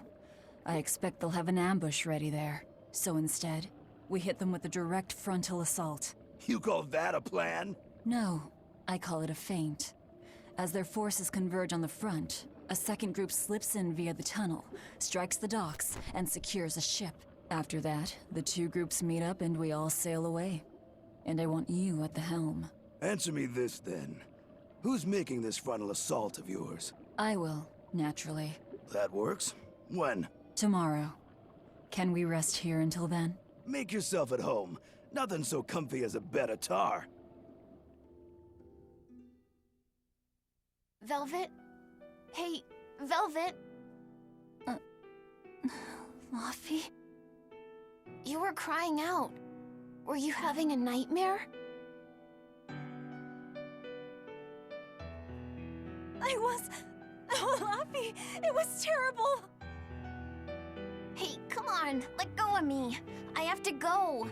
I expect they'll have an ambush ready there. So instead, we hit them with a direct frontal assault. You call that a plan? No. I call it a feint. As their forces converge on the front, a second group slips in via the tunnel, strikes the docks, and secures a ship. After that, the two groups meet up and we all sail away. And I want you at the helm. Answer me this, then. Who's making this frontal assault of yours? I will, naturally. That works. When? Tomorrow. Can we rest here until then? Make yourself at home. Nothing so comfy as a bed of tar. Velvet? Hey, Velvet? Laffy? You were crying out. Were you having a nightmare? I was... Oh, Laffy, it was terrible! Hey, come on, let go of me. I have to go.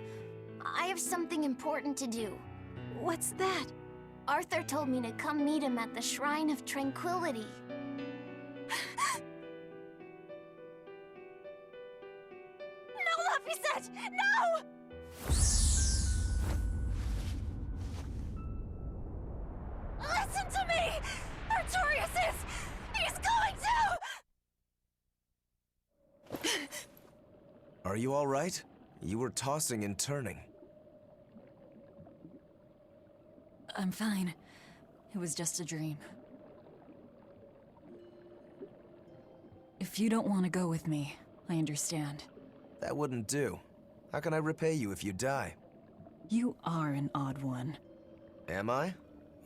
I have something important to do. What's that? Arthur told me to come meet him at the Shrine of Tranquility. No, Laffy-set! No! Listen to me! Artorius is... He's going to... Are you all right? You were tossing and turning. I'm fine. It was just a dream. If you don't want to go with me, I understand. That wouldn't do. How can I repay you if you die? You are an odd one. Am I?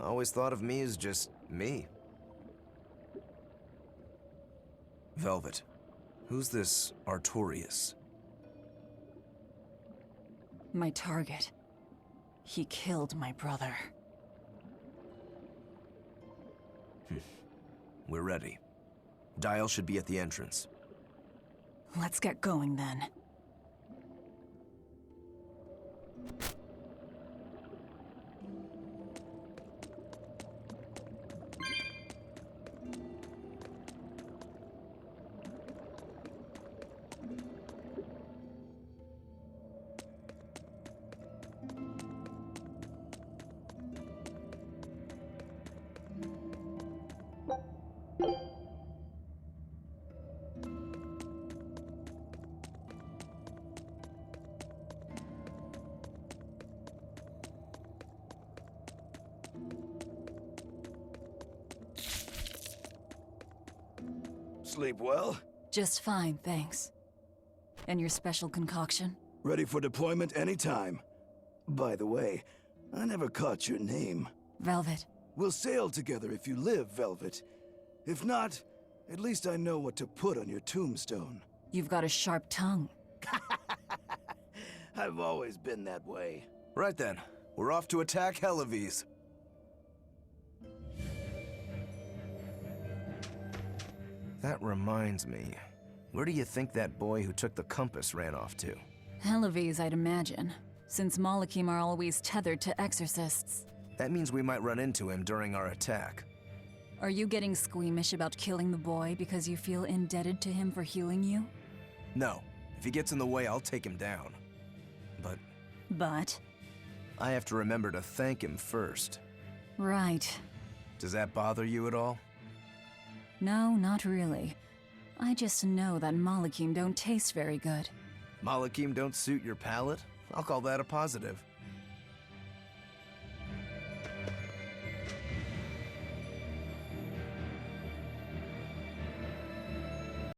I always thought of me as just me. Velvet, who's this Artorias? My target. He killed my brother. We're ready. Dial should be at the entrance. Let's get going then. Sleep well? Just fine, thanks. And your special concoction? Ready for deployment anytime. By the way, I never caught your name. Velvet. We'll sail together if you live, Velvet. If not, at least I know what to put on your tombstone. You've got a sharp tongue. I've always been that way. Right then, we're off to attack Helives. That reminds me, where do you think that boy who took the compass ran off to? Helives, I'd imagine, since Malakim are always tethered to exorcists. That means we might run into him during our attack. Are you getting squeamish about killing the boy because you feel indebted to him for healing you? No. If he gets in the way, I'll take him down. But? I have to remember to thank him first. Right. Does that bother you at all? No, not really. I just know that Malakim don't taste very good. Malakim don't suit your palate? I'll call that a positive.